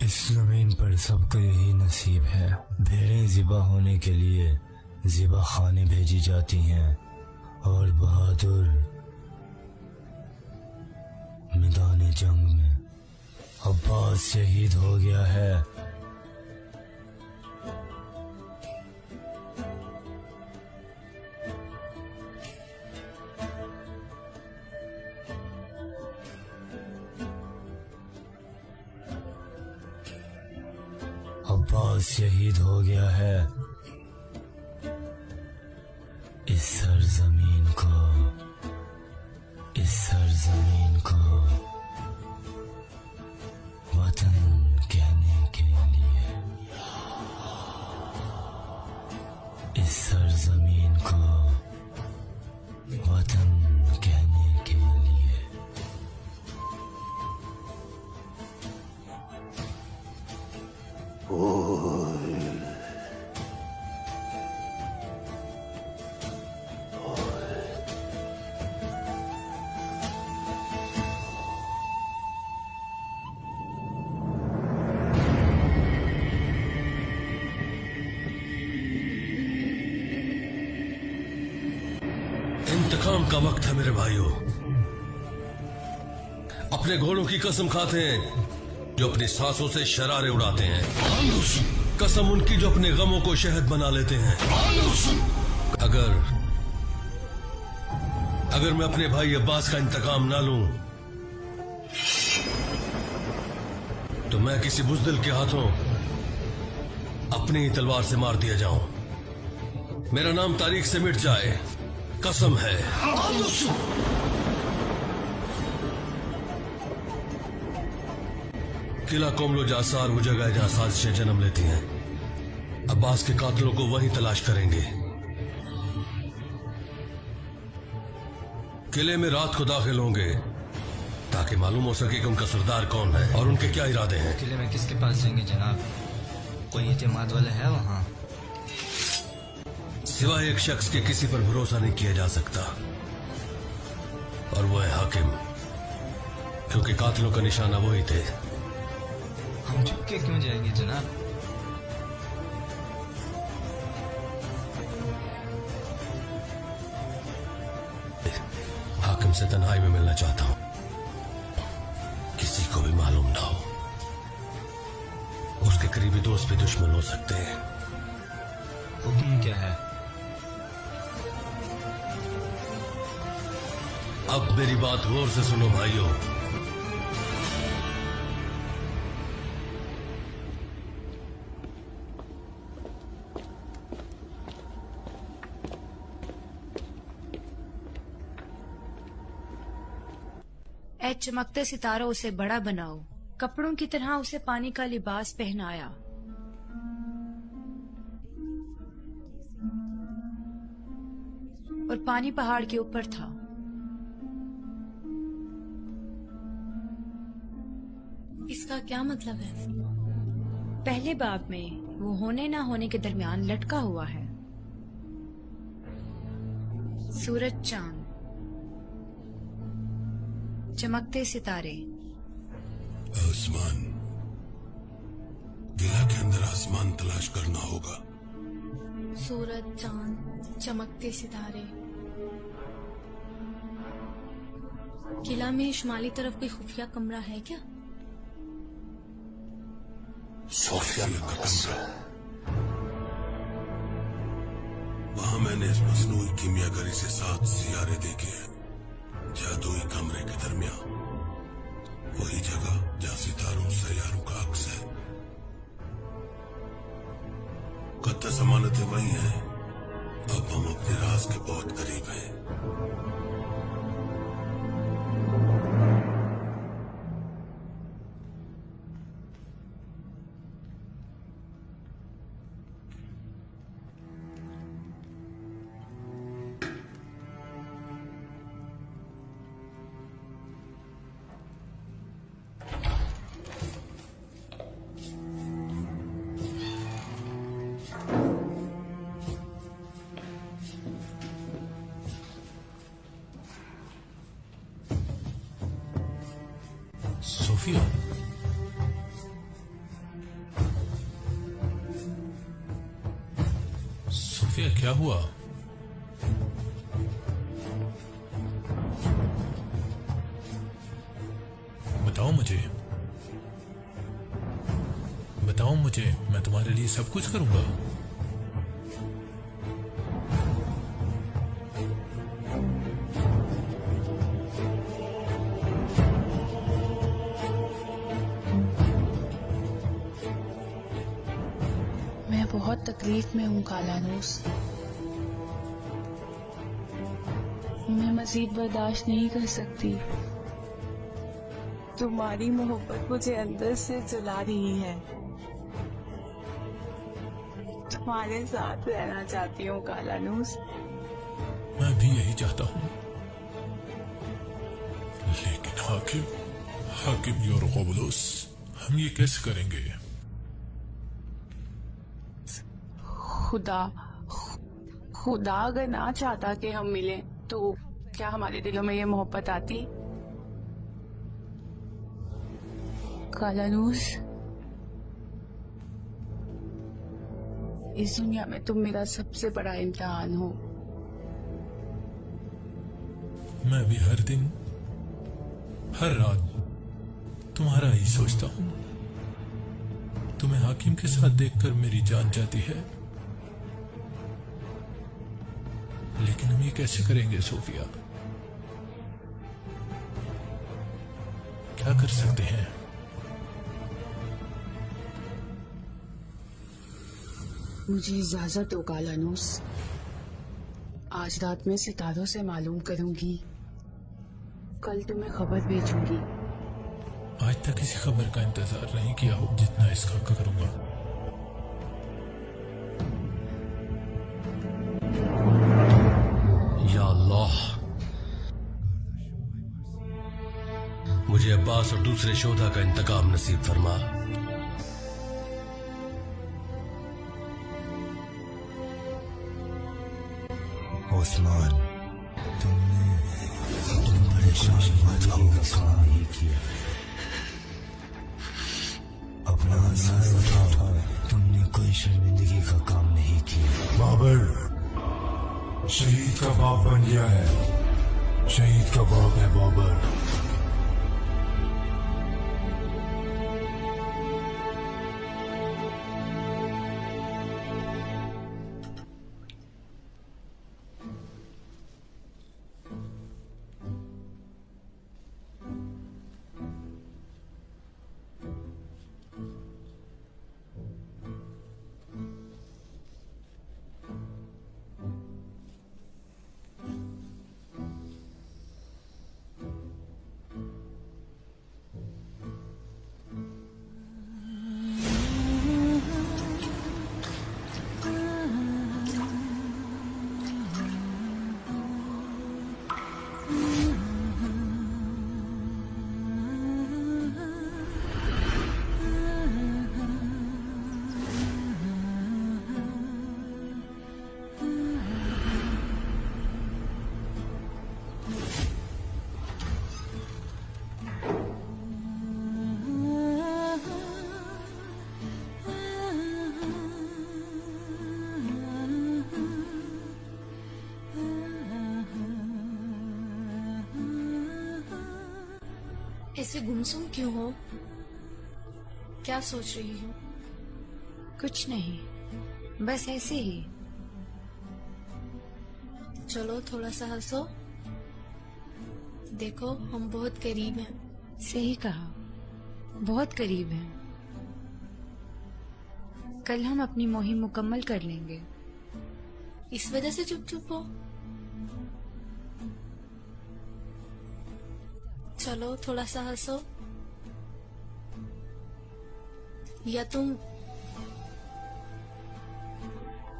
इस जमीन पर सबका यही नसीब है। भेड़ें ज़िबा होने के लिए ज़िबा खाने भेजी जाती हैं और बहादुर मैदान जंग में। अब्बास शहीद हो गया है। अब्बास शहीद हो गया है। इस सरजमीन को, इस सरजमीन को वतन कहने के लिए, इस सरजमीन को वतन कहने के लिए। इंतकाम का वक्त है मेरे भाइयों। अपने घोड़ों की कसम खाते हैं जो अपनी सांसों से शरारे उड़ाते हैं, कसम उनकी जो अपने गमों को शहद बना लेते हैं। अगर मैं अपने भाई अब्बास का इंतकाम ना लूं तो मैं किसी बुज़दिल के हाथों अपनी ही तलवार से मार दिया जाऊं, मेरा नाम तारीख से मिट जाए, कसम है। किला कोमलो जासार वो जगह है जहां साजिशें जन्म लेती हैं। अब्बास के कातिलों को वहीं तलाश करेंगे। किले में रात को दाखिल होंगे ताकि मालूम हो सके कि उनका सरदार कौन है और उनके क्या इरादे हैं। किले में किसके पास जाएंगे जनाब? कोई एतमाद वाला है वहाँ? सिवाय एक शख्स के किसी पर भरोसा नहीं किया जा सकता और वो है हाकिम, क्योंकि कातिलों का निशाना वही थे। हम छुप के क्यों जाएंगे जनाब? हाकिम से तन्हाई में मिलना चाहता हूं, किसी को भी मालूम ना हो। उसके करीबी दोस्त भी दुश्मन हो सकते हैं। हुक्म क्या है? अब मेरी बात गौर से सुनो भाइयों। ऐ चमकते सितारों उसे बड़ा बनाओ, कपड़ों की तरह उसे पानी का लिबास पहनाया। और पानी पहाड़ के ऊपर था, इसका क्या मतलब है? पहले बाब में वो होने ना होने के दरमियान लटका हुआ है। सूरज, चांद, चमकते सितारे। आसमान, किला के अंदर आसमान तलाश करना होगा। सूरज, चांद, चमकते सितारे। किला में शुमाली तरफ कोई खुफिया कमरा है क्या? सोफिया का कमरा। वहां मैंने इस मसनूई कीमियागरी से 7 सियारे देखे हैं। जादुई कमरे के दरमियान वही जगह जहां सितारों सैयारों का अक्स है। कत्ता जमानतें वही हैं। अब हम अपने राज के बहुत करीब हैं। सोफिया, सोफिया क्या हुआ? बताओ मुझे, बताओ मुझे, मैं तुम्हारे लिए सब कुछ करूंगा। मैं बहुत तकलीफ में हूँ कालानूस। मैं मजीद बर्दाश्त नहीं कर सकती। तुम्हारी मोहब्बत मुझे अंदर से जला रही है। तुम्हारे साथ रहना चाहती हूँ कालानूस। मैं भी यही चाहता हूँ, लेकिन हाकिम, हाकिम और क़ुबलुस, हम ये कैसे करेंगे? खुदा अगर ना चाहता कि हम मिलें तो क्या हमारे दिलों में ये मोहब्बत आती? कालानूस, इस दुनिया में तुम मेरा सबसे बड़ा इम्तिहान हो। मैं भी हर दिन, हर रात तुम्हारा ही सोचता हूँ। तुम्हें हाकिम के साथ देखकर मेरी जान जाती है। लेकिन हम ये कैसे करेंगे सोफिया? क्या कर सकते हैं? मुझे इजाजत दो कालानूस। आज रात में सितारों से मालूम करूंगी, कल तुम्हें खबर भेजूंगी। आज तक किसी खबर का इंतजार नहीं किया हो जितना इसका करूंगा। या अल्लाह, मुझे अब्बास और दूसरे शोधा का इंतकाम नसीब फरमा। उस्मान, तुमने परेशान मत होगा, नहीं किया। अपना सर उठाओ, तुमने कोई शर्मिंदगी का काम नहीं किया। बाबर शहीद का बाप बन गया है। शहीद का बाप है बाबर। ऐसे गुमसुम क्यों हो? क्या सोच रही हो? कुछ नहीं, बस ऐसे ही। चलो थोड़ा सा हंसो। देखो हम बहुत करीब हैं। सही कहा, बहुत करीब हैं। कल हम अपनी मुहिम मुकम्मल कर लेंगे। इस वजह से चुप चुप हो? चलो थोड़ा सा हंसो। या तुम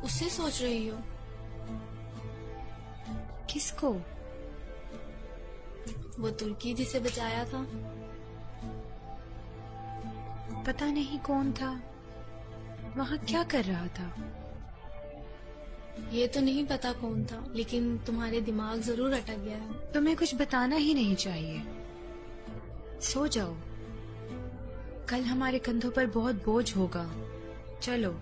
उससे सोच रही हो? किसको? वो तुर्की जिसे बचाया था। पता नहीं कौन था, वहाँ क्या कर रहा था। ये तो नहीं पता कौन था, लेकिन तुम्हारे दिमाग जरूर अटक गया है। तुम्हें कुछ बताना ही नहीं चाहिए। सो जाओ, कल हमारे कंधों पर बहुत बोझ होगा। चलो।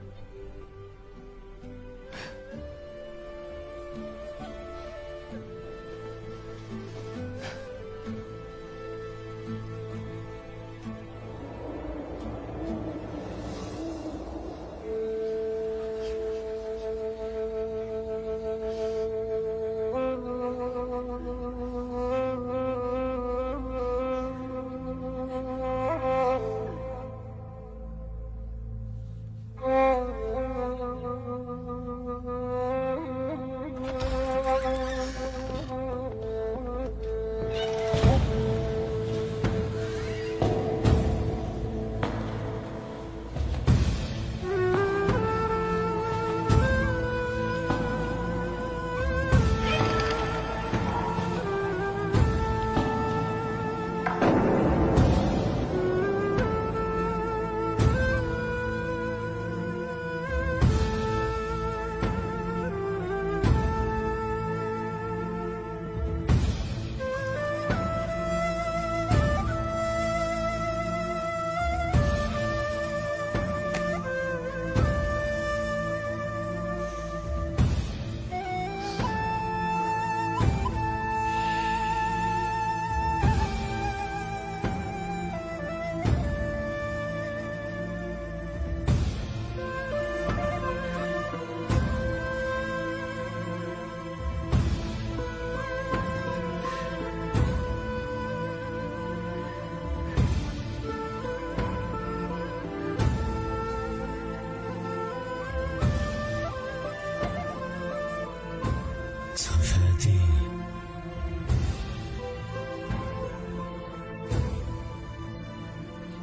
सफेदी,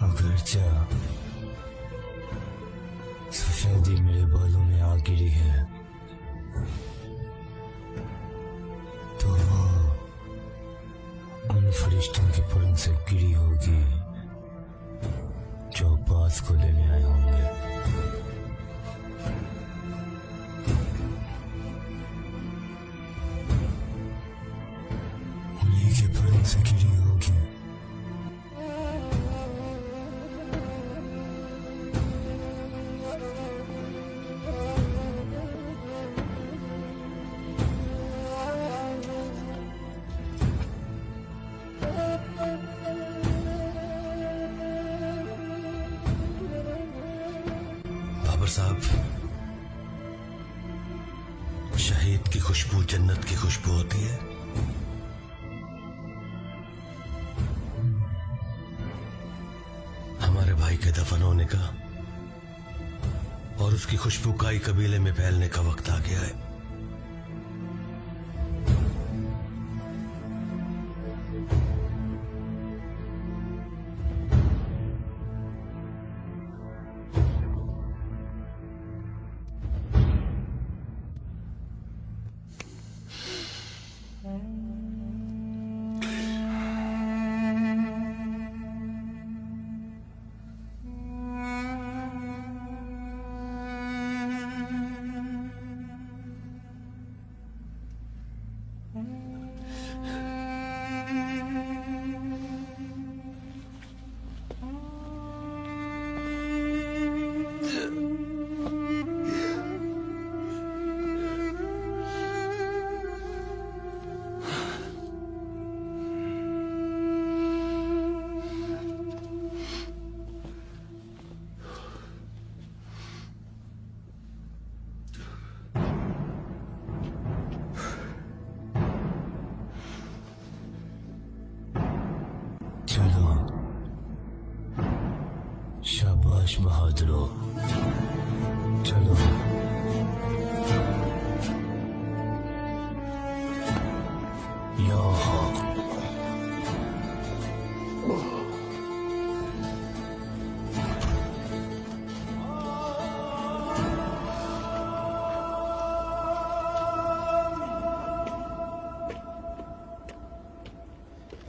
अगरचा सफेदी मेरे बालों में आ गिरी है, तो वो उन फरिश्तों के परों से गिरी होगी जो अब्बास को लेने आए होंगे। उन्हीं के परों से गिरी होगी। बाबर साहब, शहीद की खुशबू जन्नत की खुशबू होती है। हमारे भाई के दफन होने का और उसकी खुशबू काई कबीले में फैलने का वक्त आ गया है। शाबाश बहादुरो, चलो। या हक।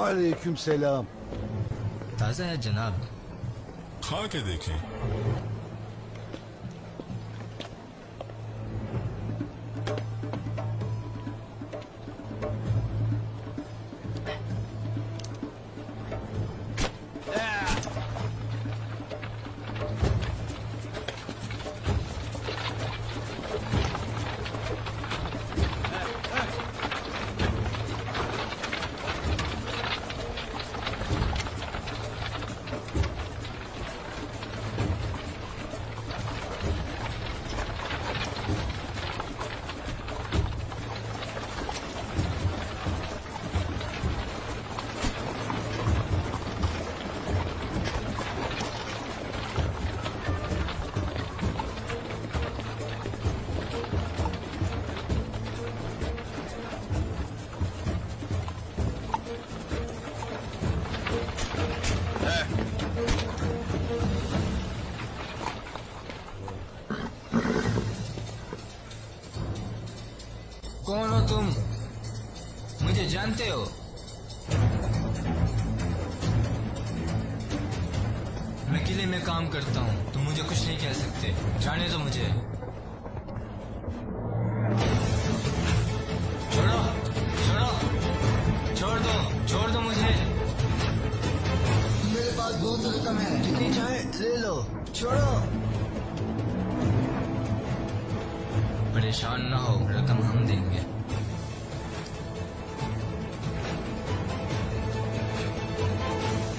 वालेकुम सलाम। ताज़ा है जनाब। खा के देखें। कौन हो तुम? मुझे जानते हो? मैं किले में काम करता हूँ, तुम मुझे कुछ नहीं कह सकते। जाने दो मुझे। छोड़ो, छोड़ो, छोड़ दो मुझे। मेरे पास बहुत रकम है, जितनी चाहे ले लो। छोड़ो। परेशान ना हो, रकम हम देंगे।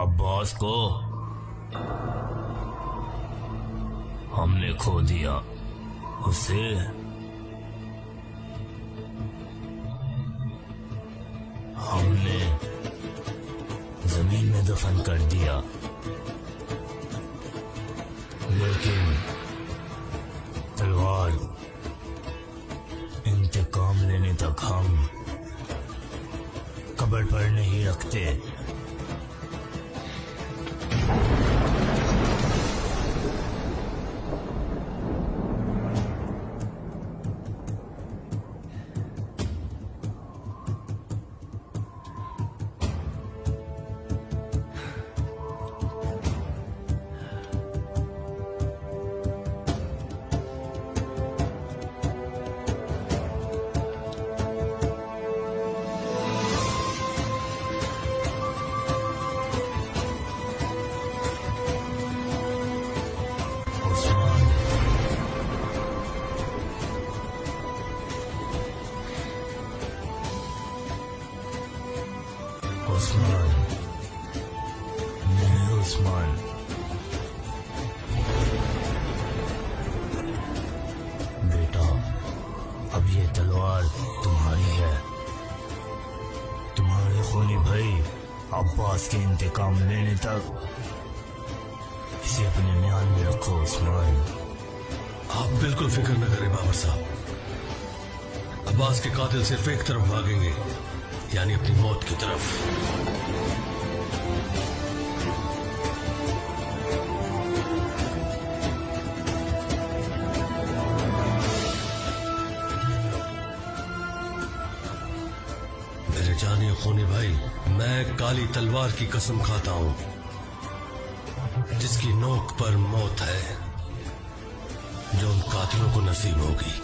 अब्बास को हमने खो दिया, उसे हमने जमीन में दफन कर दिया, लेकिन तलवार इंतकाम लेने तक हम कब्र पर नहीं रखते। उस्मान, मेरे उस्मान, बेटा, अब ये तलवार तुम्हारी है। तुम्हारे खूनी भाई अब्बास के इंतकाम लेने तक इसे अपने म्यान में रखो उस्मान। आप बिल्कुल फिक्र न करें बाबर साहब, अब्बास के कातिल सिर्फ एक तरफ भागेंगे, यानी अपनी मौत की तरफ। मेरे जाने खूनी भाई, मैं काली तलवार की कसम खाता हूं, जिसकी नोक पर मौत है, जो उन कातिलों को नसीब होगी।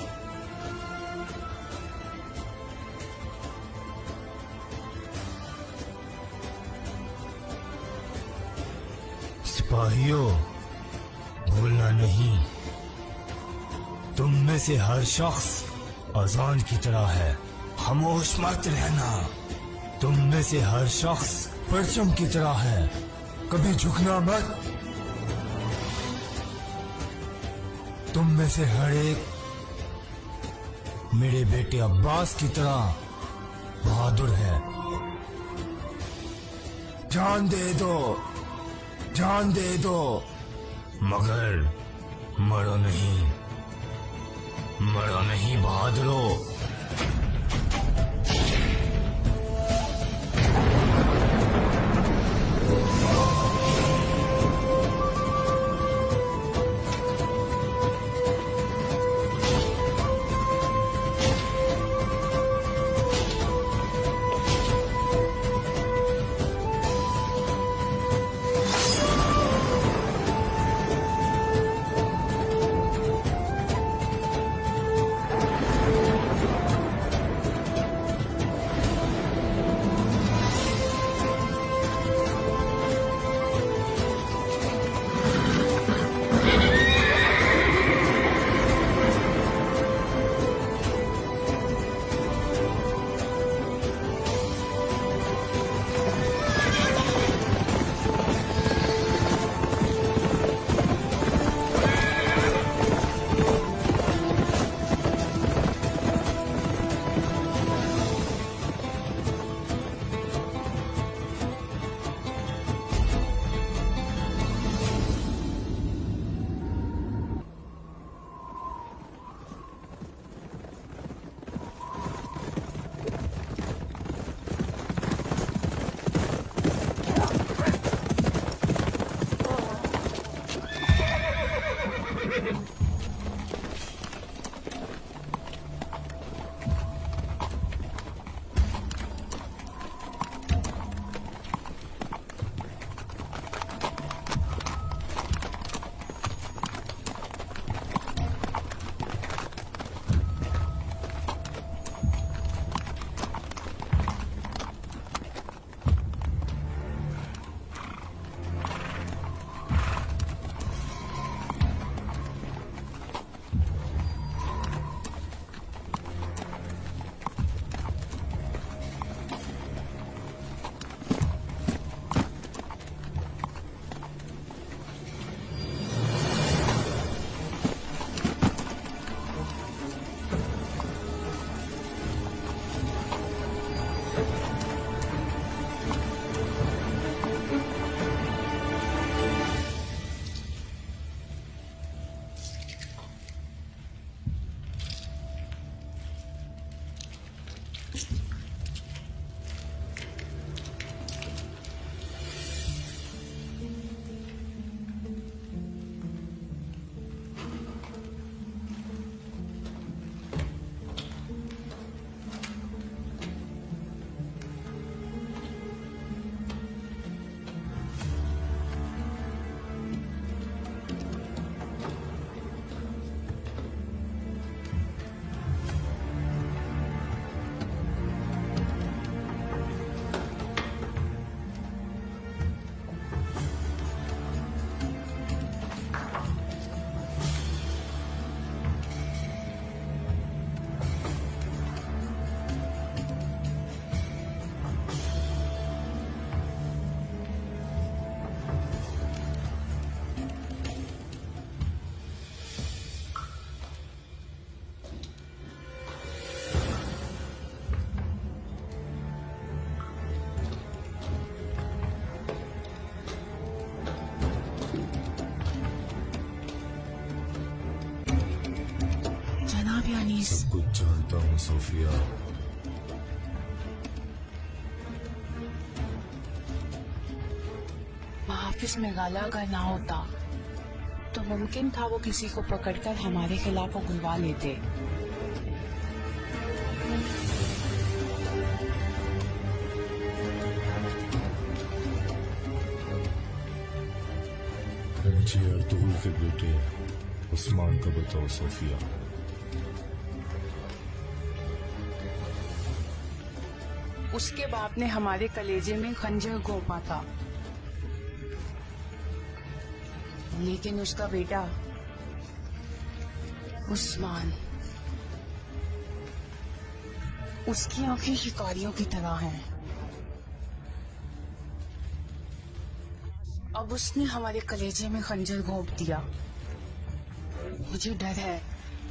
सिपाहियों, भूलना नहीं, तुम में से हर शख्स अजान की तरह है, खामोश मत रहना। तुम में से हर शख्स परचम की तरह है, कभी झुकना मत। तुम में से हर एक मेरे बेटे अब्बास की तरह बहादुर है। जान दे दो, जान दे दो, मगर मरो नहीं, मरो नहीं बहादुरों। सोफिया। हाफिज मेघाला अगर ना होता तो मुमकिन था वो किसी को पकड़कर हमारे खिलाफ उगलवा लेते। जी अर्तुगरुल के बेटे उस्मान का बताओ सोफिया। उसके बाप ने हमारे कलेजे में खंजर घोंपा था, लेकिन उसका बेटा उस्मान, उसकी आंखें शिकारियों की तरह हैं। अब उसने हमारे कलेजे में खंजर घोंप दिया। मुझे डर है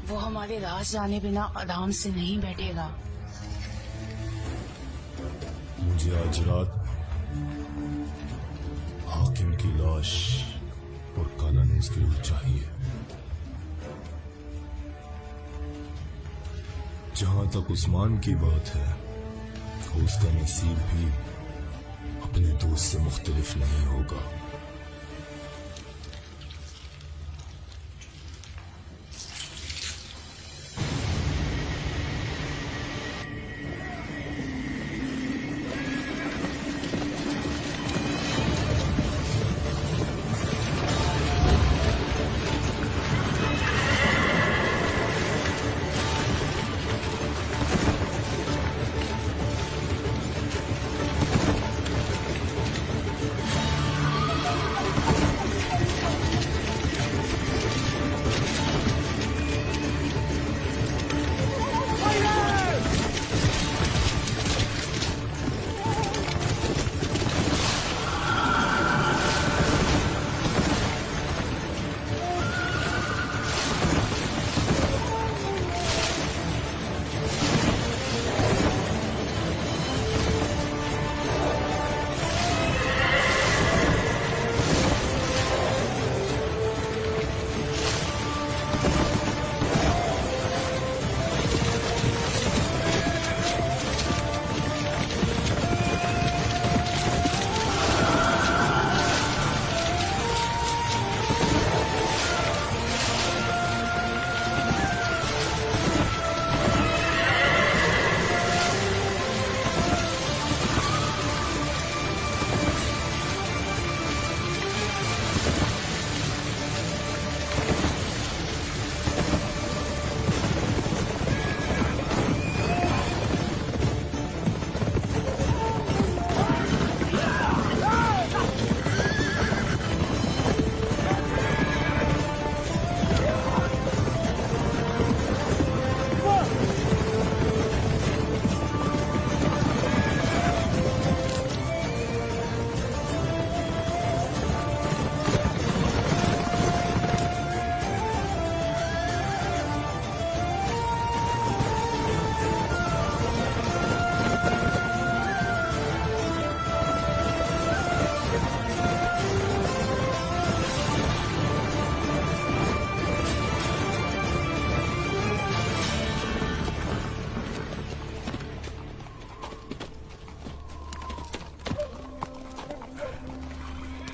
वो हमारे राज जाने बिना आराम से नहीं बैठेगा। मुझे आज रात हाकिम की लाश और काला नूस की रूह चाहिए। जहां तक उस्मान की बात है, उसका नसीब भी अपने दोस्त से मुख्तलिफ नहीं होगा।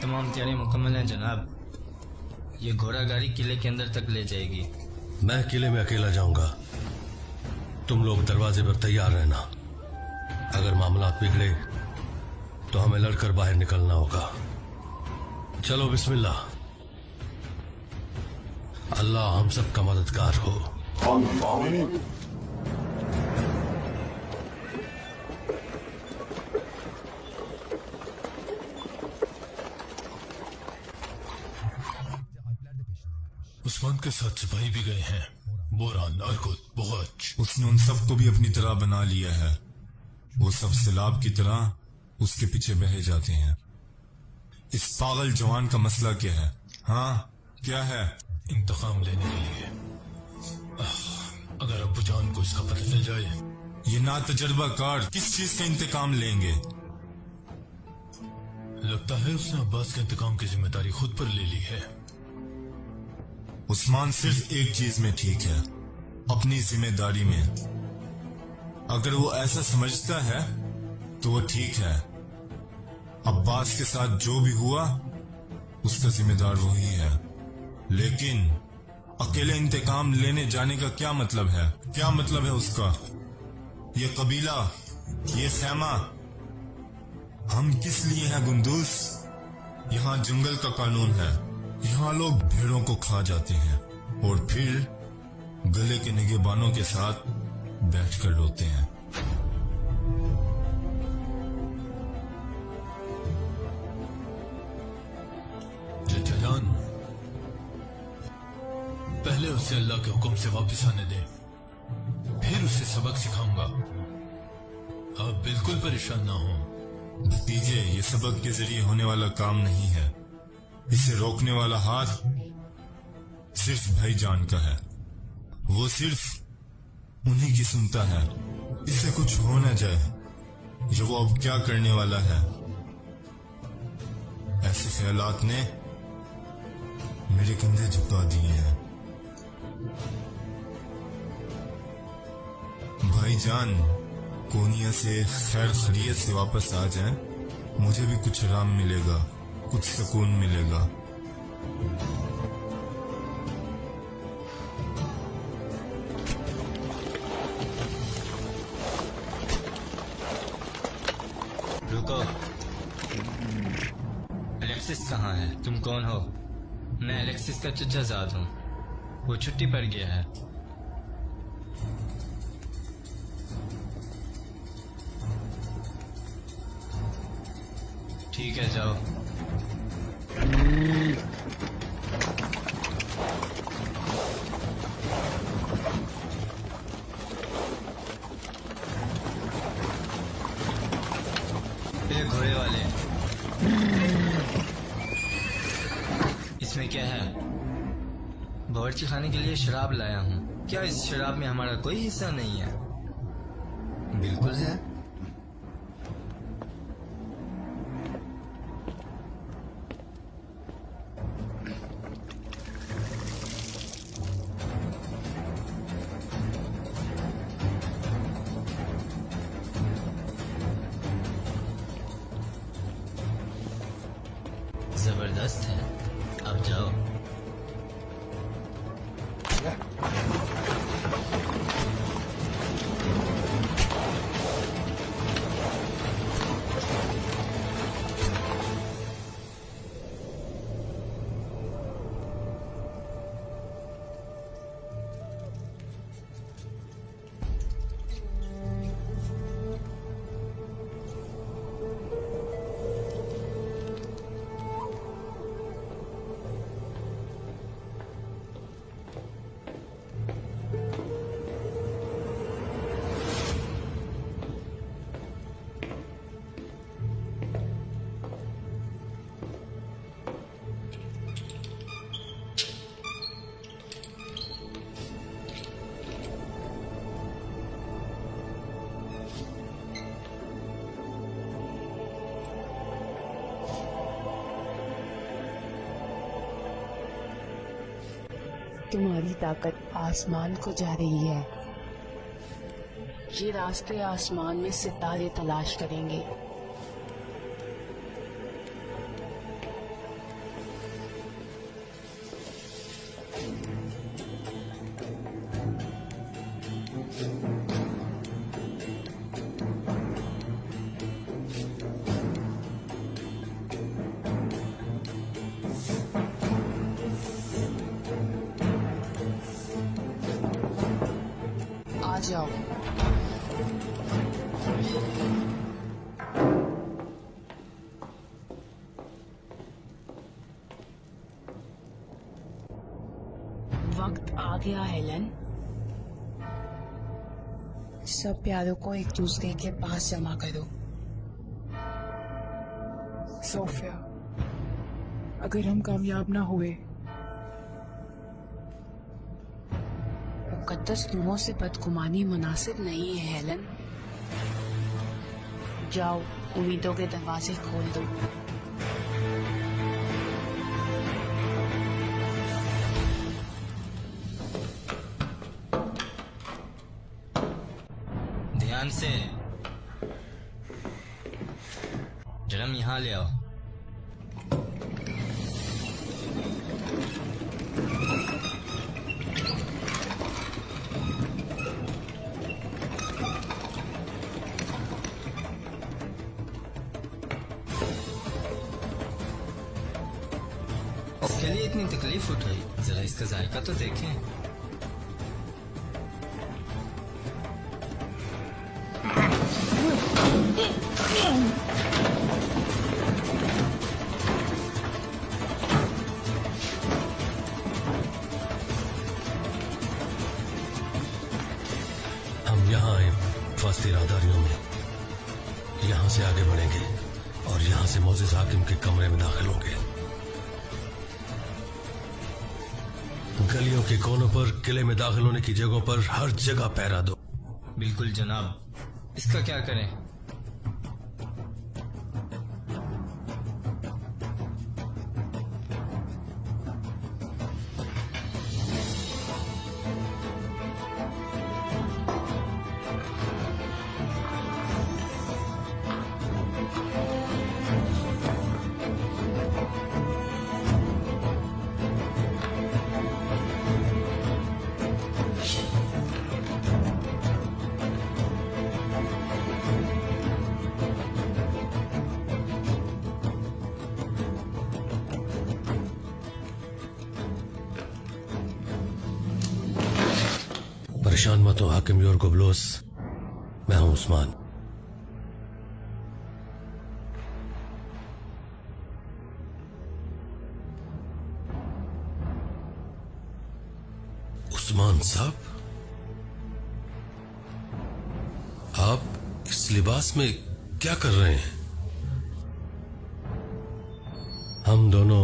तमाम तैयारी मुकम्मल है जनाब। ये घोड़ा गाड़ी किले के अंदर तक ले जाएगी। मैं किले में अकेला जाऊंगा, तुम लोग दरवाजे पर तैयार रहना। अगर मामला बिगड़े तो हमें लड़कर बाहर निकलना होगा। चलो बिस्मिल्लाह। अल्लाह हम सब का मददगार हो। उस्मान के साथ सिपाही भी गए हैं, बोरान, अरकुत, बुगच। उसने उन सबको भी अपनी तरह बना लिया है। वो सब सैलाब की तरह उसके पीछे बहे जाते हैं। इस पागल जवान का मसला क्या है? हाँ, क्या है? इंतकाम लेने के लिए। अगर अब्बू जान को इसका पता चल जाए। ये ना तजर्बाकार किस चीज का इंतकाम लेंगे? लगता है उसने अब्बास के इंतकाम की जिम्मेदारी खुद पर ले ली है। उस्मान सिर्फ एक चीज में ठीक है, अपनी जिम्मेदारी में। अगर वो ऐसा समझता है तो वो ठीक है। अब्बास के साथ जो भी हुआ उसका जिम्मेदार वही है, लेकिन अकेले इंतकाम लेने जाने का क्या मतलब है? क्या मतलब है उसका? ये कबीला, ये खैमा, हम किस लिए हैं गुंदूस? यहाँ जंगल का कानून है, यहाँ लोग भेड़ों को खा जाते हैं और फिर गले के निगहबानों के साथ बैठकर रोते हैं। चचा जान, पहले उसे अल्लाह के हुक्म से वापस आने दे, फिर उसे सबक सिखाऊंगा। आप बिल्कुल परेशान ना हो। भतीजे, ये सबक के जरिए होने वाला काम नहीं है। इसे रोकने वाला हाथ सिर्फ भाईजान का है। वो सिर्फ उन्हीं की सुनता है। इसे कुछ हो न जाए, ये वो अब क्या करने वाला है। ऐसे ख्यालात ने मेरे कंधे झुका दिए हैं। भाईजान कोनिया से खैर खैरियत से वापस आ जाएं, मुझे भी कुछ आराम मिलेगा, कुछ सुकून मिलेगा। रुको, अलेक्सिस कहाँ है? तुम कौन हो? मैं अलेक्सिस का चचाजाद हूँ। वो छुट्टी पर गया है। ठीक है, जाओ। ये घोड़े वाले, इसमें क्या है? बावर्ची खाने के लिए शराब लाया हूँ। क्या इस शराब में हमारा कोई हिस्सा नहीं है? बिल्कुल है। जबरदस्त है। अब जाओ। तुम्हारी ताकत आसमान को जा रही है। ये रास्ते आसमान में सितारे तलाश करेंगे। आ जाओ। वक्त आ गया हेलन। सब प्यारों को एक दूसरे के पास जमा करो। सोफिया, अगर हम कामयाब ना हुए, मुकद्दस रूहों से बदगुमानी मुनासिब नहीं है हेलन। जाओ, उम्मीदों के दरवाजे खोल दो। ध्यान ड्रम यहाँ ले आओ। इसके लिए इतनी तकलीफ उठाई, जरा इसका जायका तो देखें। हम यहाँ आए फास्ती राहदारियों में, यहाँ से आगे बढ़ेंगे और यहाँ से मोजिज हाकिम के कमरे में दाखिल होंगे। गलियों के कोनों पर, किले में दाखिल होने की जगहों पर हर जगह पहरा दो। बिल्कुल जनाब। इसका क्या करें? परेशान मत हो हाकिम योरगोब्लोस, मैं हूं उस्मान। उस्मान साहब, आप इस लिबास में क्या कर रहे हैं? हम दोनों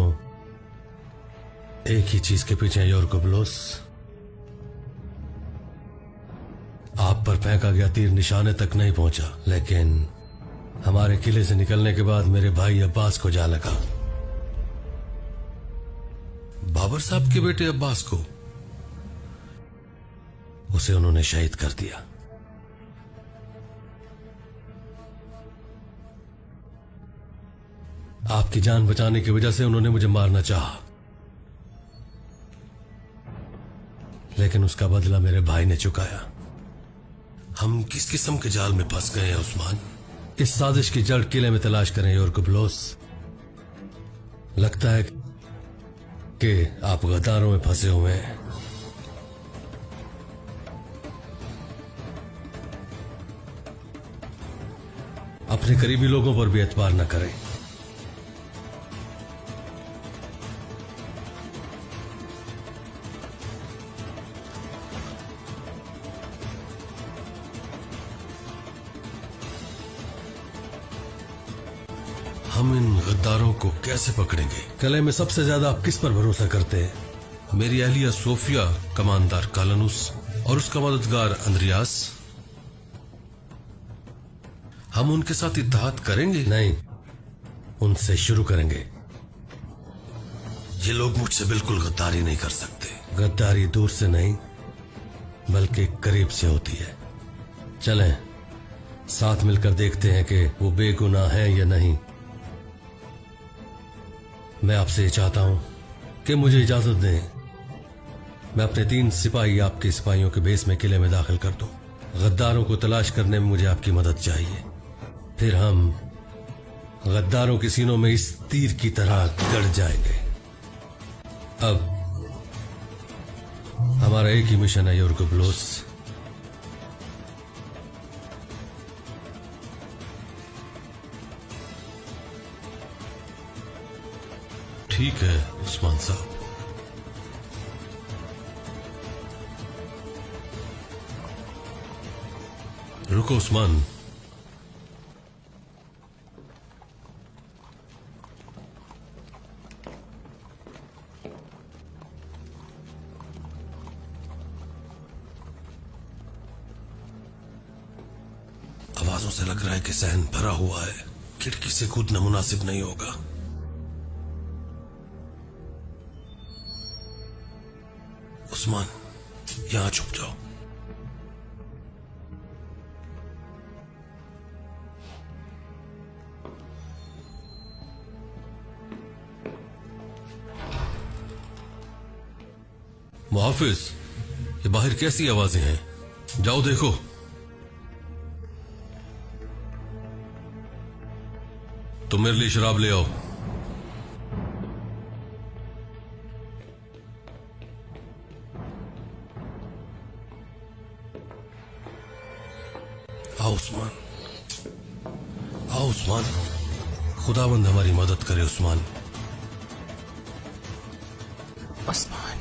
एक ही चीज के पीछे हैं योरगोब्लोस। आप पर फेंका गया तीर निशाने तक नहीं पहुंचा, लेकिन हमारे किले से निकलने के बाद मेरे भाई अब्बास को जा लगा। बाबर साहब के बेटे अब्बास को, उसे उन्होंने शहीद कर दिया। आपकी जान बचाने की वजह से उन्होंने मुझे मारना चाहा, लेकिन उसका बदला मेरे भाई ने चुकाया। हम किस किस्म के जाल में फंस गए हैं उस्मान? इस साजिश की जड़ किले में तलाश करें योरगोब्लोस। लगता है कि आप गद्दारों में फंसे हुए हैं। अपने करीबी लोगों पर भी एतबार न करें। हम इन गद्दारों को कैसे पकड़ेंगे? किले में सबसे ज्यादा आप किस पर भरोसा करते हैं? मेरी अहलिया सोफिया, कमांडर कालनुस और उसका मददगार अंद्रियास। हम उनके साथ इत्तेहाद करेंगे? नहीं, उनसे शुरू करेंगे। ये लोग मुझसे बिल्कुल गद्दारी नहीं कर सकते। गद्दारी दूर से नहीं बल्कि करीब से होती है। चलें साथ मिलकर देखते हैं कि वो बेगुनाह है या नहीं। मैं आपसे ये चाहता हूं कि मुझे इजाजत दें, मैं अपने 3 सिपाही आपके सिपाहियों के बेस में किले में दाखिल कर दूं। गद्दारों को तलाश करने में मुझे आपकी मदद चाहिए। फिर हम गद्दारों के सीनों में इस तीर की तरह गड़ जाएंगे। अब हमारा एक ही मिशन है योरगोब्लोस। ठीक है उस्मान साहब। रुको उस्मान, आवाजों से लग रहा है कि सहन भरा हुआ है। खिड़की से कूदना मुनासिब नहीं होगा। उस्मान, यहां छुप जाओ। मुहाफिज, ये बाहर कैसी आवाजें हैं? जाओ देखो। तुम मेरे लिए शराब ले आओ। आओ उस्मान, आओ उस्मान, खुदावंद हमारी मदद करे उस्मान। उस्मान,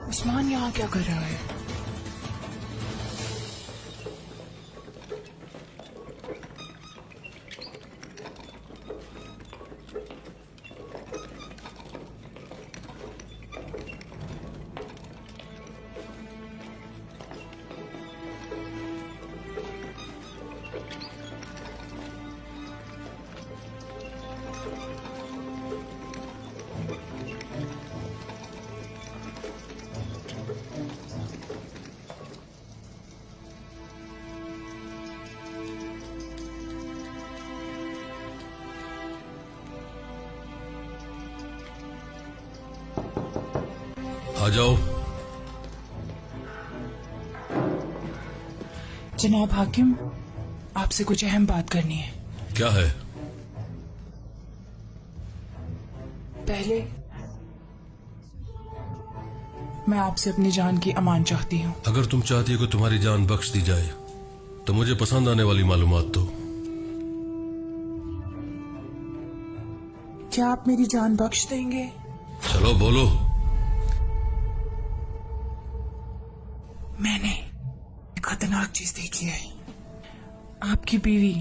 उस्मान यहाँ क्या कर रहा है? आ जाओ। जनाब हाकिम, आपसे कुछ अहम बात करनी है। क्या है? पहले मैं आपसे अपनी जान की अमान चाहती हूँ। अगर तुम चाहती हो कि तुम्हारी जान बख्श दी जाए तो मुझे पसंद आने वाली मालूमात दो। क्या आप मेरी जान बख्श देंगे? चलो बोलो। मैंने एक खतरनाक चीज देखी है। आपकी बीवी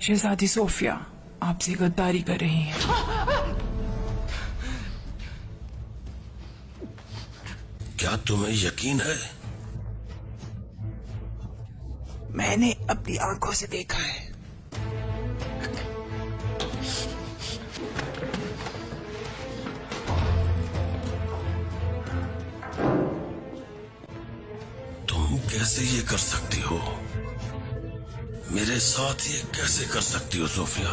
शहजादी सोफिया आपसे गद्दारी कर रही है। क्या तुम्हें यकीन है? मैंने अपनी आंखों से देखा है। कैसे ये कर सकती हो? मेरे साथ ये कैसे कर सकती हो सोफिया?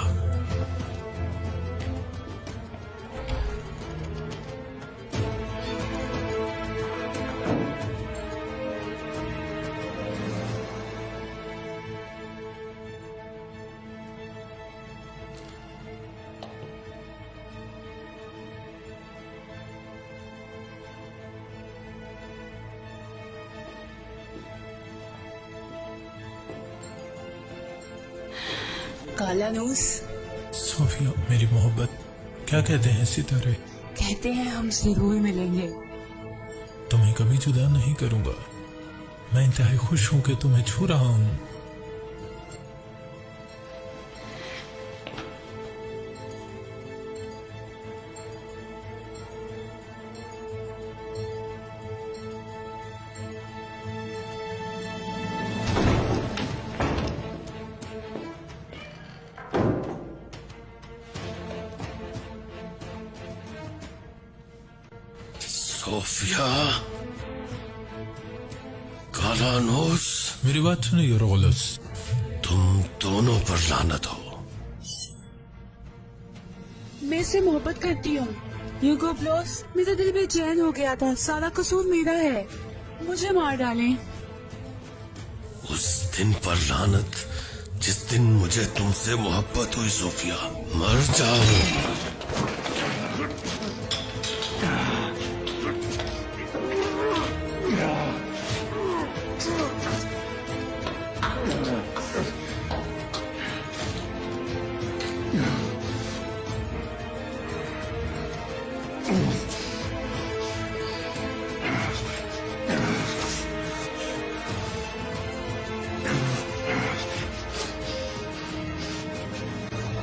कालानूस, सोफिया मेरी मोहब्बत, क्या कहते हैं सितारे? कहते हैं हम जरूर मिलेंगे। तुम्हें कभी जुदा नहीं करूंगा। मैं इंतहाई खुश हूं कि तुम्हें छू रहा हूं। सोफिया, कालानूस, मेरी बात सुनो यूरोगुलस। तुम दोनों पर लानत हो। मैं इससे मोहब्बत करती हूँ। यूरोगुलस, मेरा दिल बेचैन हो गया था। सारा कसूर मेरा है। मुझे मार डालें। उस दिन पर लानत जिस दिन मुझे तुमसे मोहब्बत हुई सोफिया। मर जाओ।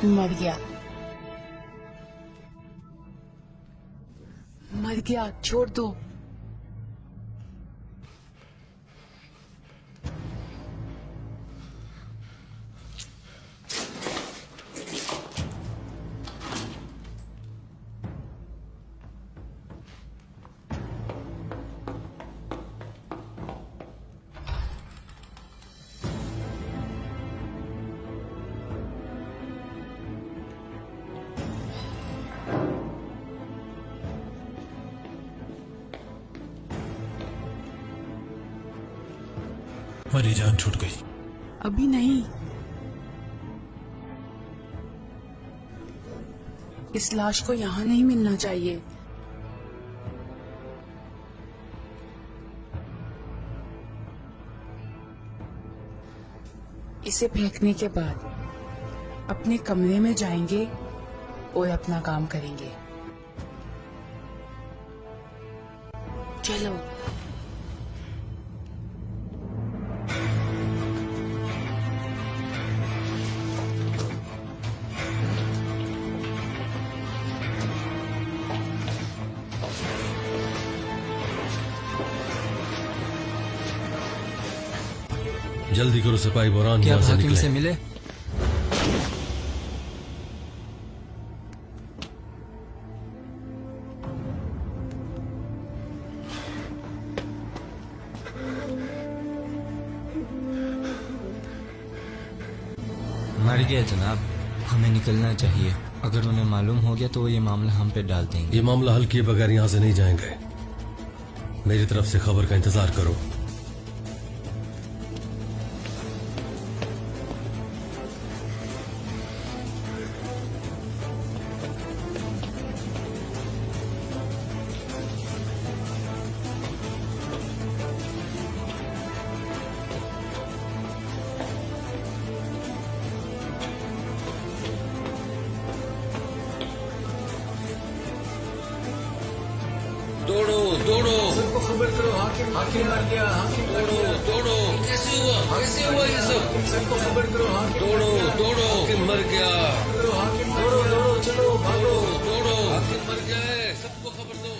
मर गया, मर गया, छोड़ दो। मेरी जान छूट गई। अभी नहीं, इस लाश को यहाँ नहीं मिलना चाहिए। इसे फेंकने के बाद अपने कमरे में जाएंगे और अपना काम करेंगे। चलो। जल्दी करो सिपाही बुरहान, क्या यहाँ से हाकिम निकले। से मिले? मर गया जनाब, हमें निकलना चाहिए। अगर उन्हें मालूम हो गया तो वो ये मामला हम पे डाल देंगे। ये मामला हल किए बगैर यहाँ से नहीं जाएंगे। मेरी तरफ से खबर का इंतजार करो। दौड़ो दौड़ो, सबको खबर करो, हाकिम मर गया। हाकिम दौड़ो दौड़ो। कैसे हुआ ये सब? सबको खबर करो, हाकिम दौड़ो दौड़ो, हाकिम मर गया। हाकिम दौड़ो, चलो भागो। दौड़ो, हाकिम मर गया है, सबको खबर दो।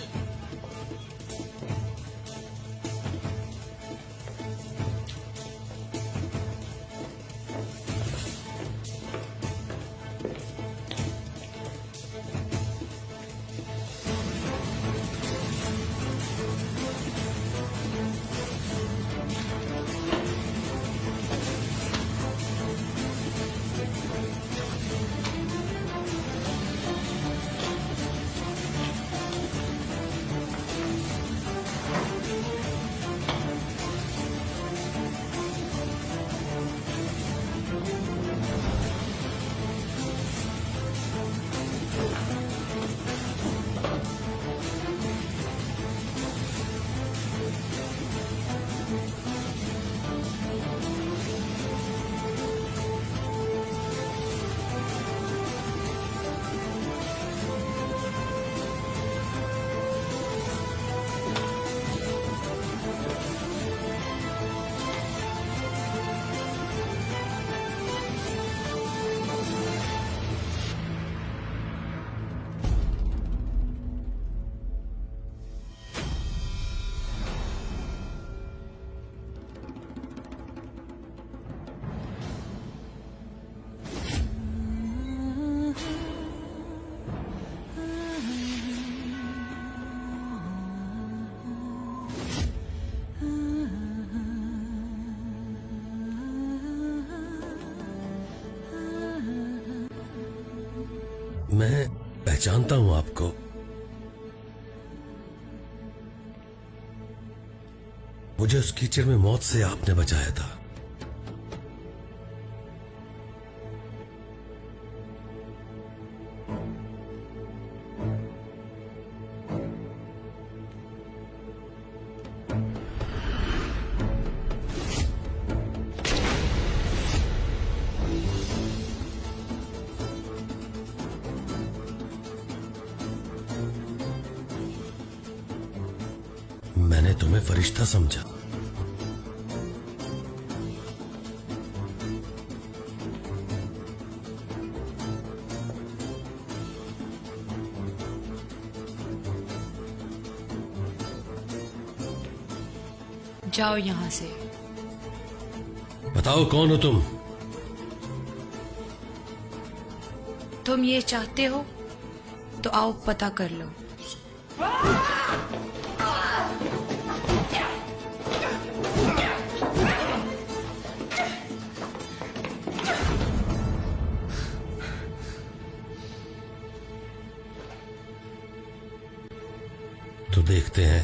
मैं पहचानता हूं आपको। मुझे उस कीचड़ में मौत से आपने बचाया था। मैंने तुम्हें फरिश्ता समझा। जाओ यहाँ से। बताओ कौन हो तुम? तुम ये चाहते हो तो आओ पता कर लो। तो देखते हैं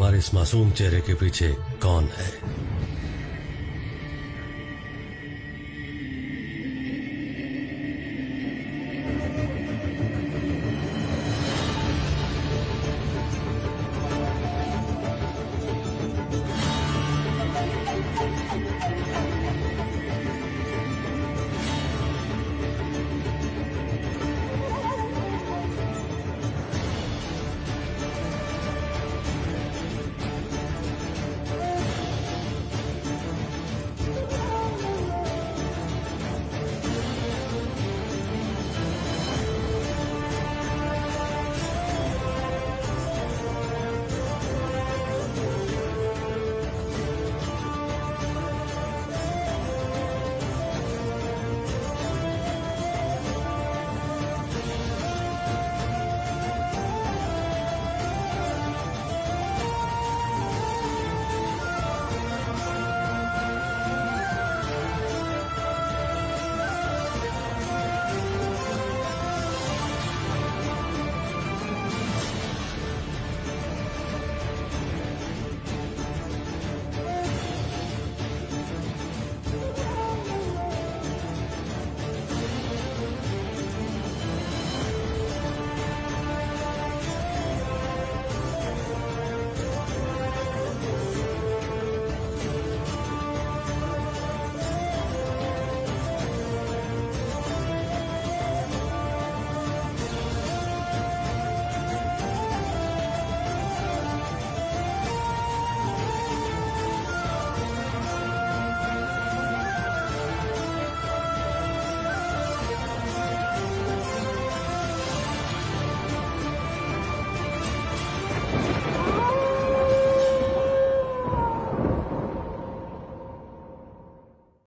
तुम्हारे इस मासूम चेहरे के पीछे कौन है।